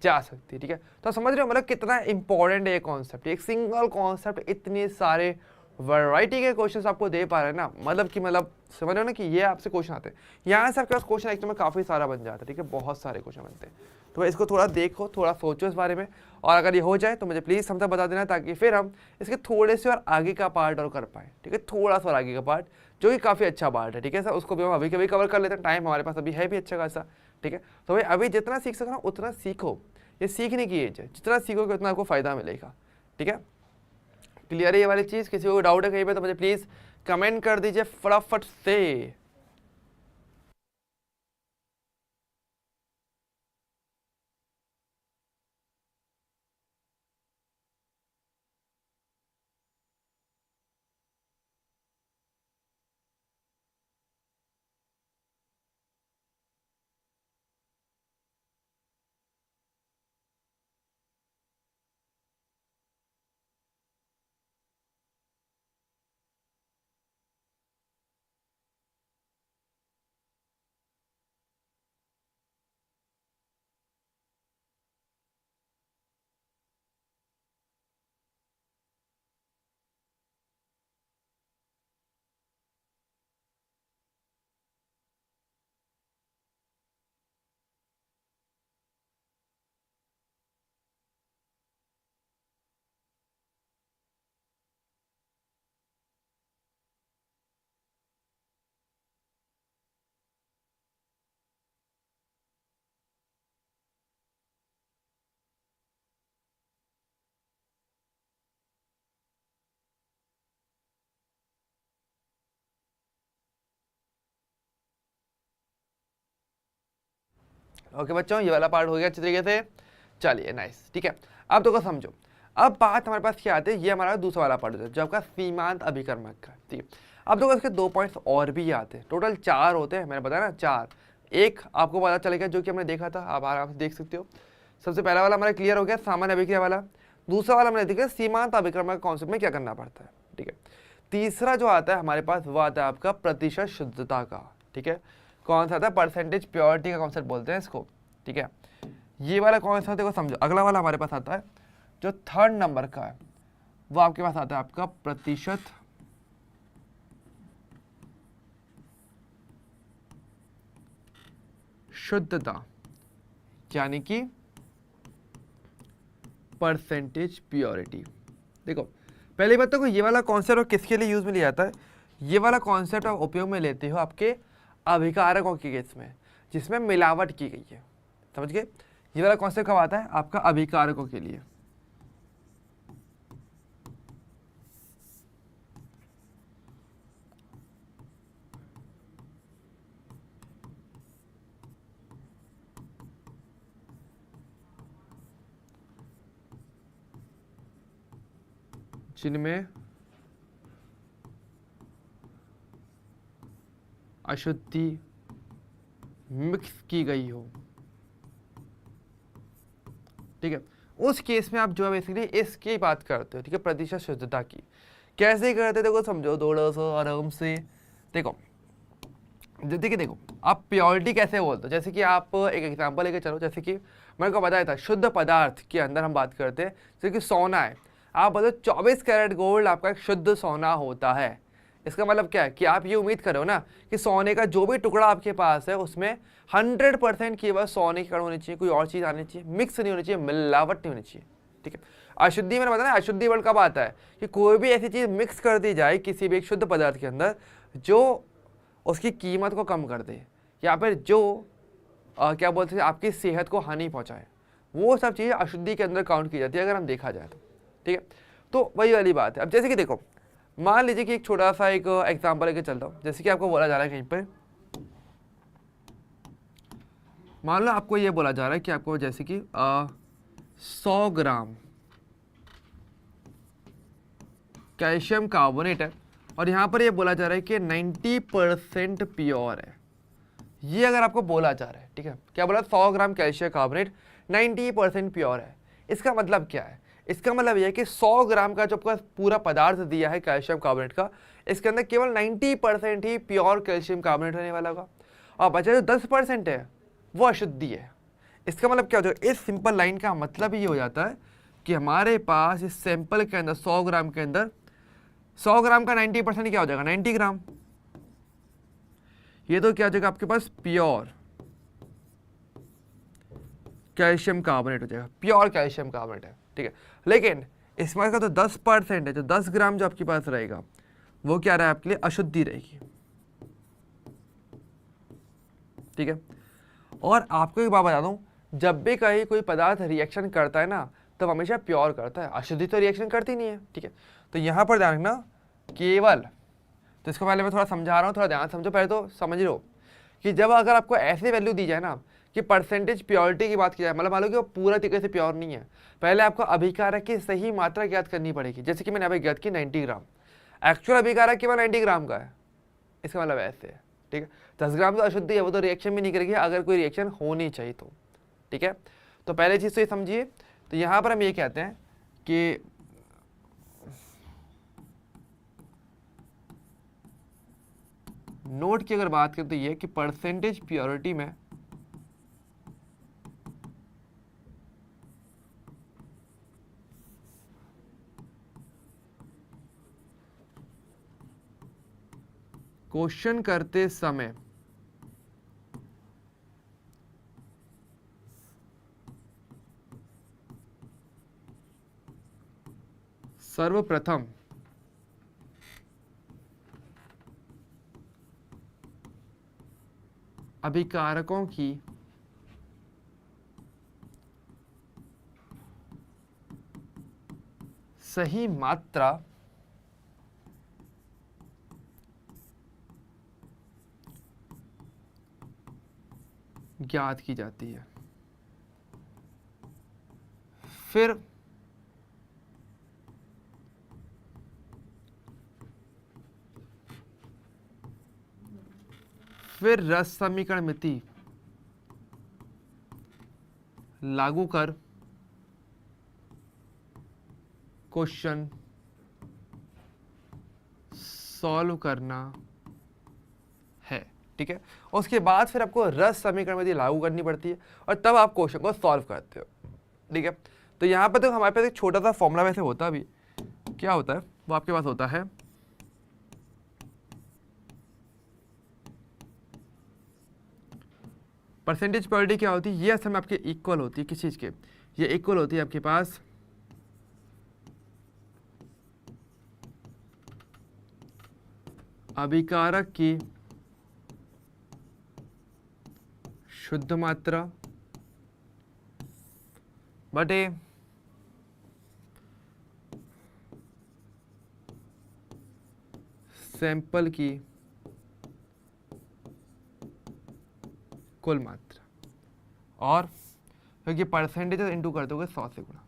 जा सकती है। ठीक है, तो समझ रहे हो मतलब कितना इंपॉर्टेंट है ये कॉन्सेप्ट, एक सिंगल कॉन्सेप्ट इतने सारे वैरायटी के क्वेश्चंस आपको दे पा रहे हैं ना, मतलब कि मतलब समझ रहे हो ना कि ये आपसे क्वेश्चन आते हैं, यहाँ से आपके पास क्वेश्चन एक में काफ़ी सारा बन जाता है। ठीक है, बहुत सारे क्वेश्चन बनते हैं, तो इसको थोड़ा देखो, थोड़ा सोचो इस बारे में, और अगर ये हो जाए तो मुझे प्लीज़ समझा बता देना, ताकि फिर हम इसके थोड़े से और आगे का पार्ट और कर पाए। ठीक है, थोड़ा सा और आगे का पार्ट जो कि काफ़ी अच्छा पार्ट है। ठीक है सर, उसको भी हम अभी कभी कवर कर लेते हैं, टाइम हमारे पास अभी है भी अच्छा खासा। ठीक है, तो भाई अभी जितना सीख सको ना उतना सीखो, ये सीखने की एज है, जितना सीखोगे उतना आपको फ़ायदा मिलेगा। ठीक है, क्लियर है ये वाली चीज़, किसी को डाउट है कहीं पे, तो मुझे प्लीज़ कमेंट कर दीजिए फटाफट से। ओके बच्चों, ये वाला पार्ट हो गया अच्छी तरीके से। चलिए नाइस, ठीक है। अब तो को समझो, अब बात हमारे पास क्या आती है, ये हमारा दूसरा वाला पार्ट होता है जो आपका सीमांत अभिकर्मक का, ठीक है। अब देखो इसके 2 पॉइंट्स और भी आते हैं, टोटल 4 होते हैं, मैंने बताया ना 4। एक आपको पता चलेगा जो कि हमने देखा था, आप आराम से देख सकते हो। सबसे पहला वाला हमारा क्लियर हो गया, सामान्य अभिक्रिया वाला। दूसरा वाला हमने देखा सीमांत अभिकर्मक कॉन्सेप्ट में क्या करना पड़ता है, ठीक है। तीसरा जो आता है हमारे पास वो आता है आपका प्रतिशत शुद्धता का, ठीक है। कौन सा आता है, परसेंटेज प्योरिटी का कॉन्सेप्ट बोलते हैं इसको, ठीक है। ये वाला कौन सा देखो समझो, अगला वाला हमारे पास आता है जो 3rd नंबर का है, वो आपके पास आता है आपका प्रतिशत शुद्धता, यानी कि परसेंटेज प्योरिटी। देखो पहली बात तो ये वाला कॉन्सेप्ट किसके लिए यूज में लिया जाता है, ये वाला कॉन्सेप्ट आप उपयोग में लेते हो आपके अभिकारकों के केस में जिसमें मिलावट की गई है, समझ गए। ये वाला कॉन्सेप्ट कब आता है, आपका अभिकारकों के लिए। जिनमें अशुद्धि मिक्स की गई हो, ठीक है। उस केस में आप जो है बेसिकली इसकी बात करते हो, ठीक है, प्रतिशत शुद्धता की। कैसे करते देखो समझो, थोड़ा सा आराम से देखो। देखिए देखो, आप प्योरिटी कैसे बोलते हो, जैसे कि आप एक एग्जांपल लेके चलो, जैसे कि मैंने को बताया था शुद्ध पदार्थ के अंदर हम बात करते हैं, जैसे कि सोना है, आप बोलो 24 कैरेट गोल्ड आपका एक शुद्ध सोना होता है। इसका मतलब क्या है कि आप ये उम्मीद करो ना कि सोने का जो भी टुकड़ा आपके पास है उसमें 100% केवल सोने के कण होने चाहिए, कोई और चीज़ आनी चाहिए, मिक्स नहीं होनी चाहिए, मिलावट नहीं होनी चाहिए, ठीक है। अशुद्धि मैंने बताया, अशुद्धि वर्ड कब आता है कि कोई भी ऐसी चीज़ मिक्स कर दी जाए किसी भी एक शुद्ध पदार्थ के अंदर जो उसकी कीमत को कम कर दे, या फिर जो क्या बोलते हैं आपकी सेहत को हानि पहुंचाए, वो सब चीज़ें अशुद्धि के अंदर काउंट की जाती है अगर हम देखा जाए तो, ठीक है। तो वही वाली बात है। अब जैसे कि देखो, मान लीजिए कि एक छोटा सा एक एग्जांपल लेके चलता हूँ, जैसे कि आपको बोला जा रहा है कहीं पर, मान लो आपको ये बोला जा रहा है कि आपको जैसे कि 100 ग्राम कैल्शियम कार्बोनेट है और यहाँ पर ये बोला जा रहा है कि 90% प्योर है। ये अगर आपको बोला जा रहा है, ठीक है, क्या बोला, 100 ग्राम कैल्शियम कार्बोनेट 90% प्योर है, इसका मतलब क्या है, इसका मतलब यह है कि 100 ग्राम का जो आपका पूरा पदार्थ दिया है कैल्शियम कार्बोनेट का, इसके अंदर केवल 90% ही प्योर कैल्शियम कार्बोनेट रहने वाला होगा, और बचा जो 10% है वो अशुद्धि है। इसका मतलब क्या हो जाएगा, इस सिंपल लाइन का मतलब ये हो जाता है कि हमारे पास इस सैंपल के अंदर 100 ग्राम के अंदर 100 ग्राम का 90% क्या हो जाएगा, 90 ग्राम। ये तो क्या हो जाएगा आपके पास, प्योर कैल्शियम कार्बोनेट हो जाएगा, प्योर कैल्शियम कार्बोनेट है, ठीक है। लेकिन इसमें का तो 10% है, जो 10 ग्राम जो आपके पास रहेगा वो क्या रहा है आपके लिए, अशुद्धि रहेगी, ठीक है। और आपको एक बात बता दूं, जब भी कहीं कोई पदार्थ रिएक्शन करता है ना तब हमेशा प्योर करता है, अशुद्धि तो रिएक्शन करती नहीं है, ठीक है। तो यहाँ पर ध्यान रखना केवल, तो इसको पहले मैं थोड़ा समझा रहा हूँ, थोड़ा ध्यान समझो, पहले तो समझ लो कि जब अगर आपको ऐसी वैल्यू दी जाए ना कि परसेंटेज प्योरिटी की बात की जाए, मतलब मान लो कि वो पूरा तरीके से प्योर नहीं है, पहले आपको अभिकारक की सही मात्रा ज्ञात करनी पड़ेगी। जैसे कि मैंने अभी ज्ञात की 90 ग्राम, एक्चुअल अभिकारक केवल 90 ग्राम का है, इसका मतलब ऐसे है, ठीक है। 10 ग्राम तो अशुद्धि है, वो तो रिएक्शन भी नहीं करेगी अगर कोई रिएक्शन होनी चाहिए तो, ठीक है। तो पहले चीज़ तो ये समझिए, तो यहाँ पर हम ये कहते हैं कि नोट की अगर बात करें तो ये कि परसेंटेज प्योरिटी में क्वेश्चन करते समय सर्वप्रथम अभिकारकों की सही मात्रा ज्ञात की जाती है। फिर रस समीकरण मिति लागू कर क्वेश्चन सॉल्व करना है। ठीक है, उसके बाद फिर आपको रस समीकरण विधि लागू करनी पड़ती है और तब आप क्वेश्चन को सॉल्व करते हो। ठीक है, तो यहाँ पे तो हमारे पास एक छोटा सा फॉर्मूला वैसे होता भी, क्या होता है वो आपके पास होता है परसेंटेज प्योरिटी। क्या होती है ये असल में आपके इक्वल होती है किस चीज के, ये इक्वल होती है आपके पास अभिकारक की शुद्ध मात्रा बटे सैंपल की कुल मात्रा, और क्योंकि परसेंटेज इंटू कर दोगे 100 से गुणा।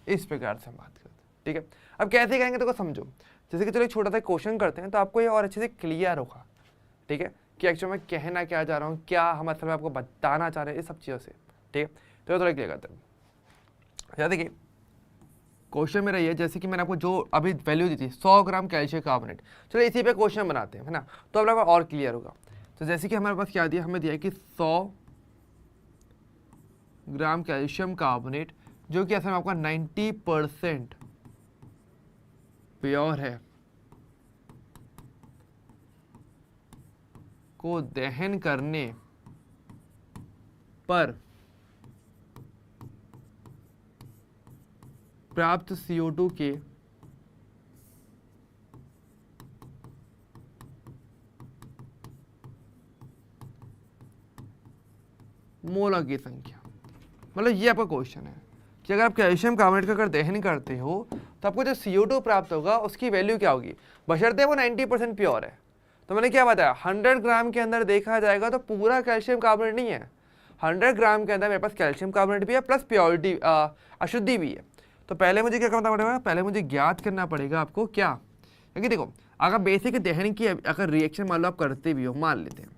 इस प्रकार से हम बात करते हैं। ठीक है, अब कैसे करेंगे तो समझो, जैसे कि चलो एक छोटा सा क्वेश्चन करते हैं तो आपको ये और अच्छे से क्लियर होगा। ठीक है, कि एक्चुअली मैं कहना क्या चाह रहा हूँ, क्या हम असल में आपको बताना चाह रहे हैं, इस सब चीज़ों से। ठीक है, तो थोड़ा क्लियर करते हैं। देखिए क्वेश्चन मेरा ये, जैसे कि मैंने आपको जो अभी वैल्यू दी थी 100 ग्राम कैल्शियम कार्बोनेट, चलो इसी पे क्वेश्चन बनाते हैं, है ना, तो अब आपको और क्लियर होगा। तो जैसे कि हमारे पास क्या दिया, हमें दिया कि 100 ग्राम कैल्शियम कार्बोनेट जो कि असल में आपका 90% प्योर है, को दहन करने पर प्राप्त CO2 के मोलर की संख्या। मतलब ये आपका क्वेश्चन है कि अगर आप कैल्शियम कार्बोनेट का अगर दहन करते हो तो आपको जो CO2 प्राप्त होगा उसकी वैल्यू क्या होगी, बशर्ते वो 90% प्योर है। तो मैंने क्या बताया, 100 ग्राम के अंदर देखा जाएगा तो पूरा कैल्शियम कार्बोनेट नहीं है, 100 ग्राम के अंदर मेरे पास कैल्शियम कार्बोनेट भी है प्लस प्योरिटी अशुद्धि भी है। तो पहले मुझे क्या करना पड़ेगा, पहले मुझे ज्ञात करना पड़ेगा आपको क्या, क्योंकि देखो अगर बेसिक दहन की अगर रिएक्शन मान लो आप करते भी हो, मान लेते हैं,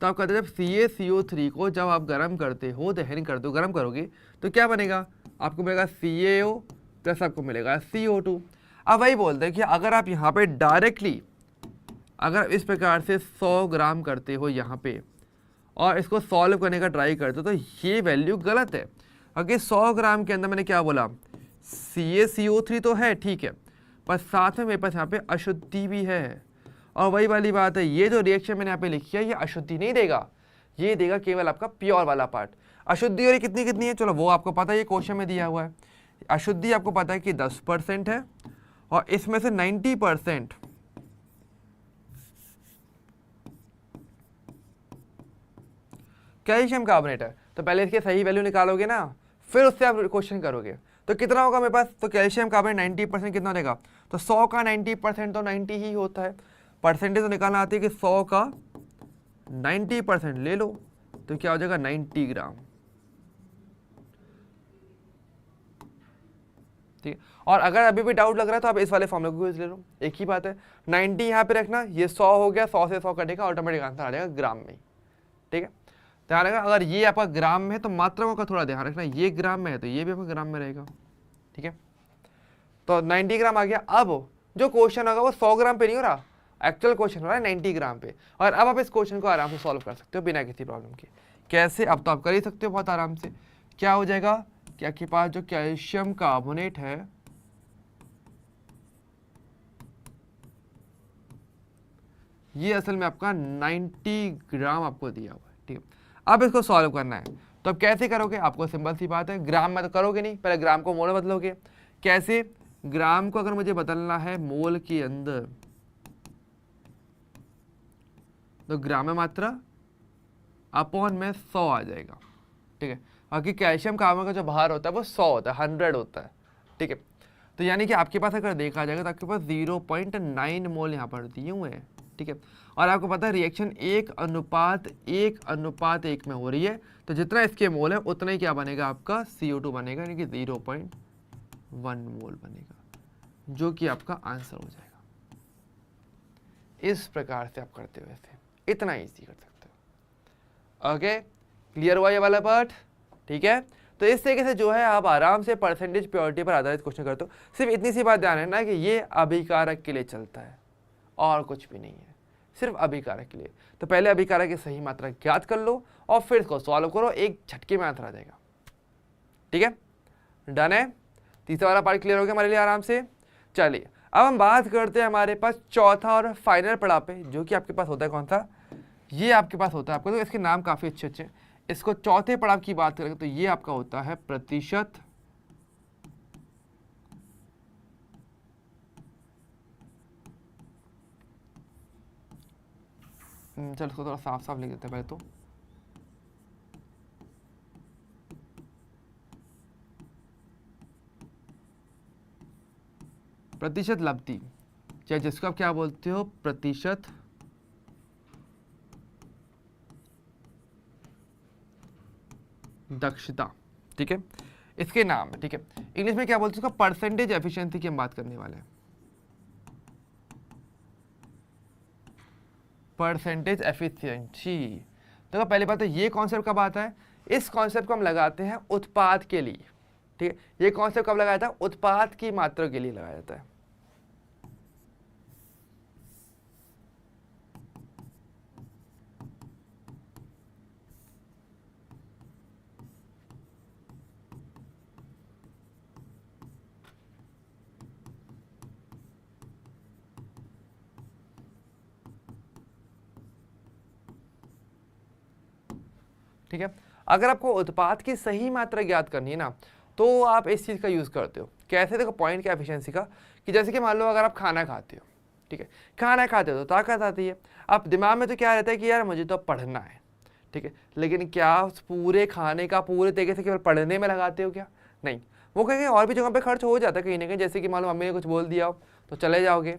तो आप कहते हैं जब CaCO3 को जब आप गर्म करते हो, दहन करते हो, गर्म करोगे तो क्या बनेगा, आपको मिलेगा CaO प्लस आपको मिलेगा CO2। अब वही बोलते हैं कि अगर आप यहाँ पे डायरेक्टली अगर इस प्रकार से 100 ग्राम करते हो यहाँ पे और इसको सॉल्व करने का ट्राई करते हो तो ये वैल्यू गलत है। अगर 100 ग्राम के अंदर मैंने क्या बोला, CaCO3 तो है ठीक है, पर साथ में मेरे पास यहाँ पे अशुद्धि भी है। और वही वाली बात है, ये जो रिएक्शन मैंने यहाँ पे लिखी है ये अशुद्धि नहीं देगा, ये देगा केवल आपका प्योर वाला पार्ट। अशुद्धि और ये कितनी कितनी है, चलो वो आपको पता है, ये क्वेश्चन में दिया हुआ है। अशुद्धि आपको पता है कि 10% है और इसमें से 90% कैल्शियम कार्बोनेट है। तो पहले इसकी सही वैल्यू निकालोगे ना, फिर उससे आप क्वेश्चन करोगे तो कितना होगा मेरे पास, तो कैल्शियम कार्बोनेट 90% कितना देगा, तो 100 का 90% तो 90 ही होता है। परसेंटेज तो निकालना आती है कि 100 का 90% ले लो तो क्या हो जाएगा 90 ग्राम। ठीक है, और अगर अभी भी डाउट लग रहा है तो आप इस वाले फॉर्मूले को यूज ले लो, एक ही बात है, 90 यहाँ पे रखना, ये 100 हो गया, 100 से 100 कटेगा, ऑटोमेटिक आंसर आ जाएगा ग्राम में। ठीक है, ध्यान रखना, अगर ये आपका ग्राम में है तो मात्राओं का थोड़ा ध्यान रखना, ये ग्राम में है तो ये भी आपका ग्राम में रहेगा। ठीक है, तो 90 ग्राम आ गया। अब जो क्वेश्चन होगा वो 100 ग्राम पे नहीं हो रहा, एक्चुअल क्वेश्चन हो रहा है 90 ग्राम पे, और अब आप इस क्वेश्चन को आराम से सॉल्व कर सकते हो बिना किसी प्रॉब्लम के। कैसे, अब तो आप कर ही सकते हो बहुत आराम से। क्या हो जाएगा कि आपके पास जो कैल्शियम कार्बोनेट है ये असल में आपका 90 ग्राम आपको दिया हुआ है। ठीक है, अब इसको सॉल्व करना है तो अब कैसे करोगे, आपको सिंपल सी बात है, ग्राम में तो करोगे नहीं, पहले ग्राम को मोल में बदलोगे। कैसे, ग्राम को अगर मुझे बदलना है मोल के अंदर तो ग्राम में मात्रा अपॉन में 100 आ जाएगा। ठीक है, बाकी कैल्शियम कार्बोनेट का जो भार होता है वो 100 होता है, 100 होता है। ठीक है, तो यानी कि आपके पास अगर देखा जाएगा तो आपके पास 0.9 मोल यहाँ पर दिए हुए हैं, ठीक है। और आपको पता है रिएक्शन 1:1:1 में हो रही है, तो जितना इसके मोल है उतना ही क्या बनेगा आपका CO2 बनेगा, यानी कि 0.1 मोल बनेगा, जो कि आपका आंसर हो जाएगा। इस प्रकार से आप करते हो, ऐसे इतना ईजी कर सकते हो। ओके, क्लियर हुआ ये वाला पार्ट, ठीक है। तो इस तरीके से जो है आप आराम से परसेंटेज प्योरिटी पर आधारित क्वेश्चन करते हो। सिर्फ इतनी सी बात ध्यान रखना कि ये अभिकारक के लिए चलता है और कुछ भी नहीं है, सिर्फ अभिकारक के लिए। तो पहले अभिकारक की सही मात्रा ज्ञात कर लो और फिर इसको सॉल्व करो, एक झटके में आंसर आ जाएगा, ठीक है। डन है, तीसरा वाला पार्ट क्लियर हो गया हमारे लिए आराम से। चलिए अब हम बात करते हैं हमारे पास चौथा और फाइनल पड़ाव पे, जो कि आपके पास होता है कौन सा, ये आपके पास होता है, आपको तो इसके नाम काफ़ी अच्छे अच्छे। इसको चौथे पड़ाव की बात करें तो ये आपका होता है प्रतिशत चलो इसको थोड़ा साफ साफ लिख देते हैं पहले तो। प्रतिशत लब्धि, चाहे जिसको आप क्या बोलते हो, प्रतिशत दक्षता, ठीक है, इसके नाम है, ठीक है। इंग्लिश में क्या बोलते हैं उसका, परसेंटेज एफिशिएंसी की हम बात करने वाले हैं, परसेंटेज एफिशिएंसी। तो पहली बात तो ये कॉन्सेप्ट कब आता है, इस कॉन्सेप्ट को हम लगाते हैं उत्पाद के लिए, ठीक है। ये कॉन्सेप्ट कब लगाया था, उत्पाद की मात्रा के लिए लगाया जाता है। ठीक है, अगर आपको उत्पाद की सही मात्रा ज्ञात करनी है ना, तो आप इस चीज़ का यूज़ करते हो। कैसे, देखो पॉइंट क्या एफिशिएंसी का, कि जैसे कि मान लो अगर आप खाना खाते हो, ठीक है, खाना खाते हो तो ताकत आती है। अब दिमाग में तो क्या रहता है कि यार मुझे तो पढ़ना है, ठीक है, लेकिन क्या उस पूरे खाने का पूरे तरीके से केवल पढ़ने में लगाते हो क्या, नहीं, वो कहीं और भी जगह पे खर्च हो जाता है कहीं ना कहीं। जैसे कि मान लो मम्मी ने कुछ बोल दिया हो तो चले जाओगे,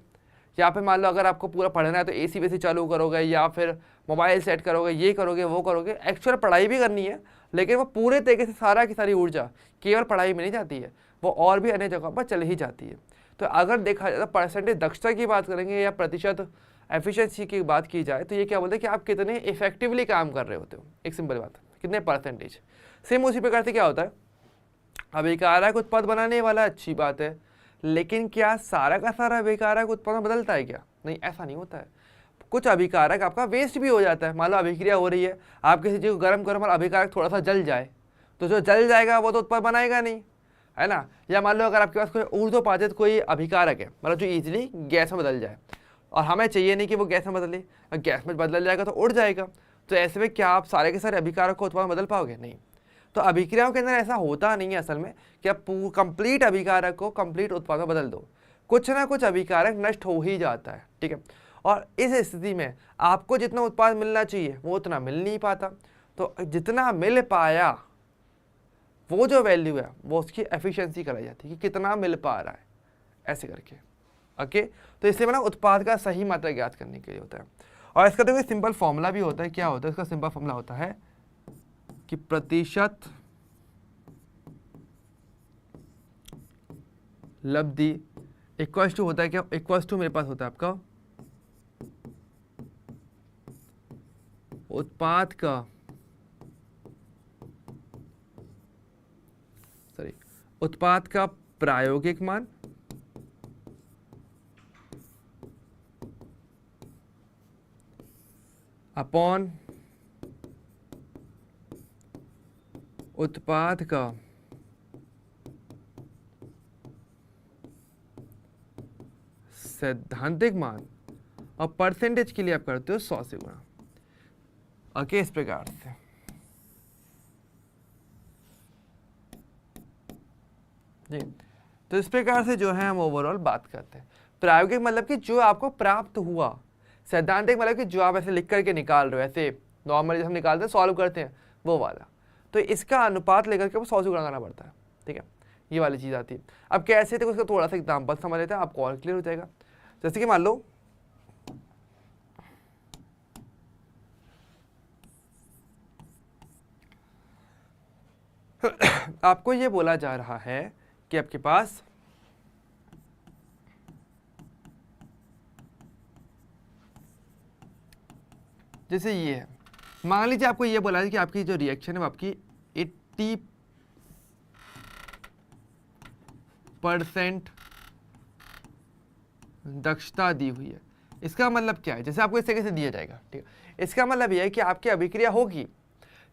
या फिर मान लो अगर आपको पूरा पढ़ना है तो AC वेसी चालू करोगे, या फिर मोबाइल सेट करोगे, ये करोगे वो करोगे। एक्चुअल पढ़ाई भी करनी है, लेकिन वो पूरे तरीके से सारा की सारी ऊर्जा केवल पढ़ाई में नहीं जाती है, वो और भी अन्य जगहों पर चली ही जाती है। तो अगर देखा जाए तो परसेंटेज दक्षता की बात करेंगे या प्रतिशत एफिशिएंसी की बात की जाए तो ये क्या बोलते हैं कि आप कितने इफेक्टिवली काम कर रहे होते हो, एक सिंपल बात, कितने परसेंटेज। सेम उसी प्रकार से क्या होता है, अभिकारक उत्पाद बनाने वाला अच्छी बात है, लेकिन क्या सारा का सारा अभिकारक उत्पादन बदलता है क्या, नहीं, ऐसा नहीं होता है। कुछ अभिकारक आपका वेस्ट भी हो जाता है। मान लो अभिक्रिया हो रही है, आप किसी चीज़ को गर्म करो और अभिकारक थोड़ा सा जल जाए, तो जो जल जाएगा वो तो उत्पाद बनाएगा नहीं, है ना। या मान लो अगर आपके पास कोई ऊर्ध्वपातित कोई अभिकारक है, मतलब जो इजीली गैस में बदल जाए, और हमें चाहिए नहीं कि वो गैस में बदले, गैस में बदल जाएगा तो उड़ जाएगा, तो ऐसे में क्या आप सारे के सारे अभिकारक को उत्पादन बदल पाओगे, नहीं। तो अभिक्रियाओं के अंदर ऐसा होता नहीं है असल में कि आप कंप्लीट अभिकारक को कंप्लीट उत्पाद में बदल दो, कुछ ना कुछ अभिकारक नष्ट हो ही जाता है, ठीक है। और इस स्थिति में आपको जितना उत्पाद मिलना चाहिए वो उतना मिल नहीं पाता, तो जितना मिल पाया वो जो वैल्यू है वो उसकी एफिशिएंसी कराई जाती है कि कितना मिल पा रहा है, ऐसे करके। ओके, तो इससे बना उत्पाद का सही मात्रा ज्ञात करने के लिए होता है। और इसका तो सिंपल फॉर्मूला भी होता है, क्या होता है इसका सिंपल फॉर्मूला होता है कि प्रतिशत लब्धि इक्वल टू होता है क्या, इक्वल टू मेरे पास होता है आपका उत्पाद का, सॉरी, उत्पाद का प्रायोगिक मान अपॉन उत्पाद का सैद्धांतिक मान, और परसेंटेज के लिए आप करते हो 100 से गुणा। ओके, इस प्रकार से। जी, तो इस प्रकार से जो है हम ओवरऑल बात करते हैं। प्रायोगिक मतलब कि जो आपको प्राप्त हुआ, सैद्धांतिक मतलब कि जो आप ऐसे लिख करके निकाल रहे हो, ऐसे नॉर्मली हम निकालते हैं सॉल्व करते हैं वो वाला। तो इसका अनुपात लेकर के वो 100 से गुणा करना पड़ता है, ठीक है। ये वाली चीज़ आती है। अब कैसे थे उसका थोड़ा सा एग्जाम्पल समझ लेते हैं, आपको और क्लियर हो जाएगा। जैसे कि मान लो आपको ये बोला जा रहा है कि आपके पास जैसे ये है, मान लीजिए आपको ये बोला है कि आपकी जो रिएक्शन है वो आपकी 80% दक्षता दी हुई है। इसका मतलब क्या है, जैसे आपको इस तरीके से दिया जाएगा, ठीक है। इसका मतलब यह है कि आपकी अभिक्रिया होगी,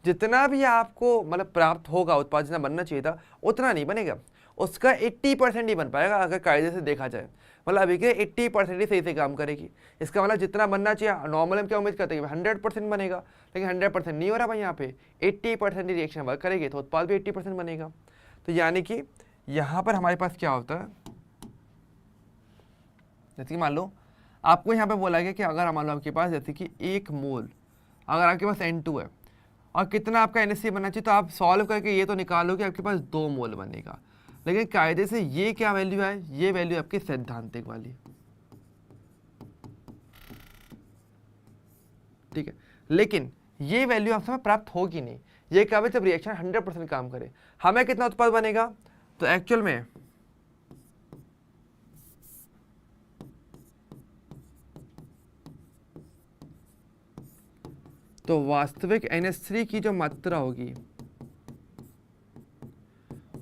जितना भी आपको मतलब प्राप्त होगा, उत्पाद जितना बनना चाहिए था उतना नहीं बनेगा, उसका 80% ही बन पाएगा अगर कायदे से देखा जाए। मतलब अभिक्रिया 80% ही सही से काम करेगी। इसका मतलब जितना बनना चाहिए, नॉर्मल हम क्या उम्मीद करते हैं 100% बनेगा, लेकिन 100% नहीं हो रहा भाई, यहाँ पे 80% ही रिएक्शन वर्क करेगी तो उत्पाद भी 80% बनेगा। तो यानी कि यहाँ पर हमारे पास क्या होता है, जैसे कि मान लो आपको यहाँ पे बोला गया कि अगर मान लो आपके पास जैसे कि 1 मोल अगर आपके पास N2 है और कितना आपका NH3 बनना चाहिए, तो आप सॉल्व करके ये तो निकालो कि आपके पास 2 मोल बनेगा। लेकिन कायदे से ये क्या वैल्यू है, ये वैल्यू आपकी सैद्धांतिक वाली, ठीक है। लेकिन ये वैल्यू आपसे प्राप्त होगी नहीं, ये कब है जब रिएक्शन 100% काम करे। हमें कितना उत्पाद बनेगा, तो एक्चुअल में तो वास्तविक NH3 की जो मात्रा होगी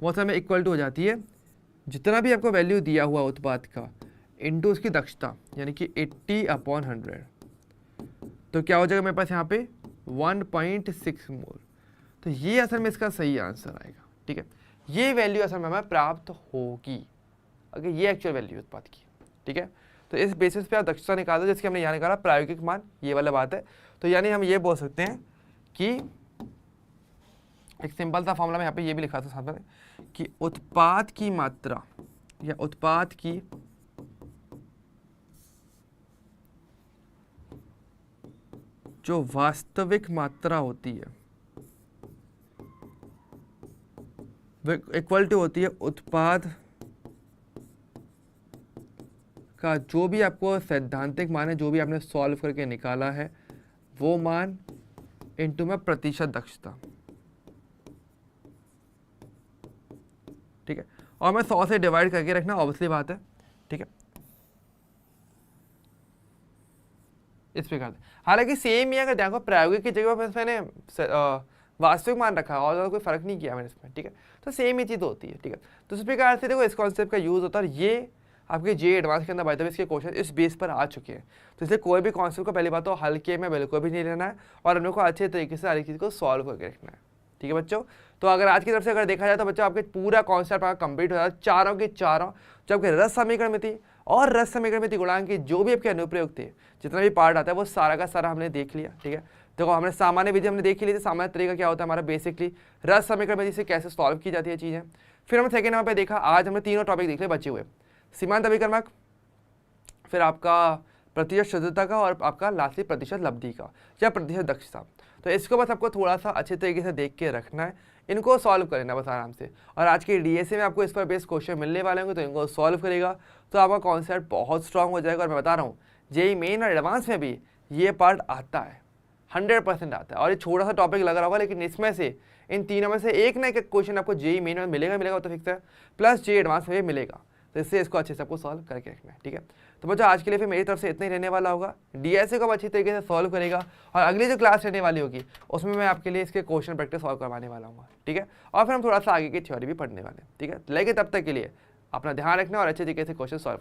वो समय इक्वल टू हो जाती है जितना भी आपको वैल्यू दिया हुआ उत्पाद का इनटू उसकी दक्षता, यानी कि 80/100। तो क्या हो जाएगा मेरे पास यहाँ पे 1.6 मोल। तो ये असल में इसका सही आंसर आएगा, ठीक है। ये वैल्यू असल में हमें प्राप्त होगी अगर ये एक्चुअल वैल्यू उत्पाद की, ठीक है। तो इस बेसिस पे आप दक्षता निकालो, जिसके हमने यहाँ निकाला प्रायोगिक मान, ये वाला बात है। तो यानी हम ये बोल सकते हैं कि एक सिंपल सा फॉर्मूला में यहाँ पे ये भी लिखा था साथ में कि उत्पाद की मात्रा या उत्पाद की जो वास्तविक मात्रा होती है वो इक्वल टू होती है उत्पाद का जो भी आपको सैद्धांतिक मान है, जो भी आपने सॉल्व करके निकाला है वो मान इनटू में प्रतिशत दक्षता, ठीक है। और मैं 100 से डिवाइड करके रखना, ऑब्वियसली बात है, ठीक है। इस प्रकार हालांकि सेम ही अगर देखो प्रायोगिक की जगह पर मैंने वास्तविक मान रखा और ज़्यादा कोई फर्क नहीं किया मैंने इसमें, ठीक है। तो सेम ही चीज़ होती है, ठीक है। तो इस प्रकार से देखो इस कॉन्सेप्ट का यूज़ होता है। ये आपके जे एडवांस के अंदर बाय द वे इसके क्वेश्चन इस बेस पर आ चुके हैं। तो इसलिए कोई भी कॉन्सेप्ट को पहली बात तो हल्के में बिल्कुल भी नहीं लेना है और हम लोग को अच्छे तरीके से हर एक चीज़ को सॉल्व करके रखना है, ठीक है बच्चों। तो अगर आज की तरफ से अगर देखा जाए तो बच्चों आपके पूरा कॉन्सेप्ट आपका कंप्लीट हो जाता है। चारों के चारों जो आपके रस समीकरण में थी और रस समीकरण में थी गुणांक की जो भी आपके अनुप्रयोग थे, जितना भी पार्ट आता है वो सारा का सारा हमने देख लिया, ठीक है। देखो हमने सामान्य विधि हमने देख ही ली थी। सामान्य तरीका क्या होता है हमारा, बेसिकली रस समीकरण में जिसे कैसे सॉल्व की जाती है चीज़ें। फिर हमने सेकेंड नंबर पर देखा, आज हमने तीनों टॉपिक देख लिए बचे हुए, सीमांत अभिकर्मक, फिर आपका प्रतिशत शुद्धता का और आपका लास्टली प्रतिशत लब्धि का या प्रतिशत दक्षता। तो इसको बस आपको थोड़ा सा अच्छे तरीके से देख के रखना है, इनको सॉल्व करना बस आराम से। और आज के डीएसए में आपको इस पर बेस्ड क्वेश्चन मिलने वाले होंगे, तो इनको सॉल्व करेगा तो आपका कॉन्सेप्ट बहुत स्ट्रांग हो जाएगा। और मैं बता रहा हूँ जेईई मेन और एडवांस में भी ये पार्ट आता है, 100% आता है। और ये छोटा सा टॉपिक लग रहा होगा, लेकिन इसमें से इन तीनों में से एक ना एक क्वेश्चन आपको जेईई मेन में मिलेगा तो फिक्स है, प्लस जेईई एडवांस में भी मिलेगा। तो इससे इसको अच्छे से आपको सॉल्व करके रखना है, ठीक है। तो बच्चों आज के लिए फिर मेरी तरफ से इतना ही रहने वाला होगा। डीएसए को अच्छी तरीके से सॉल्व करेगा और अगली जो क्लास रहने वाली होगी उसमें मैं आपके लिए इसके क्वेश्चन प्रैक्टिस सॉल्व करवाने वाला हूँ, ठीक है। और फिर हम थोड़ा सा आगे की थ्योरी भी पढ़ने वाले हैं, ठीक है। लेकिन तब तक के लिए अपना ध्यान रखना और अच्छे तरीके से क्वेश्चन सॉल्व करना।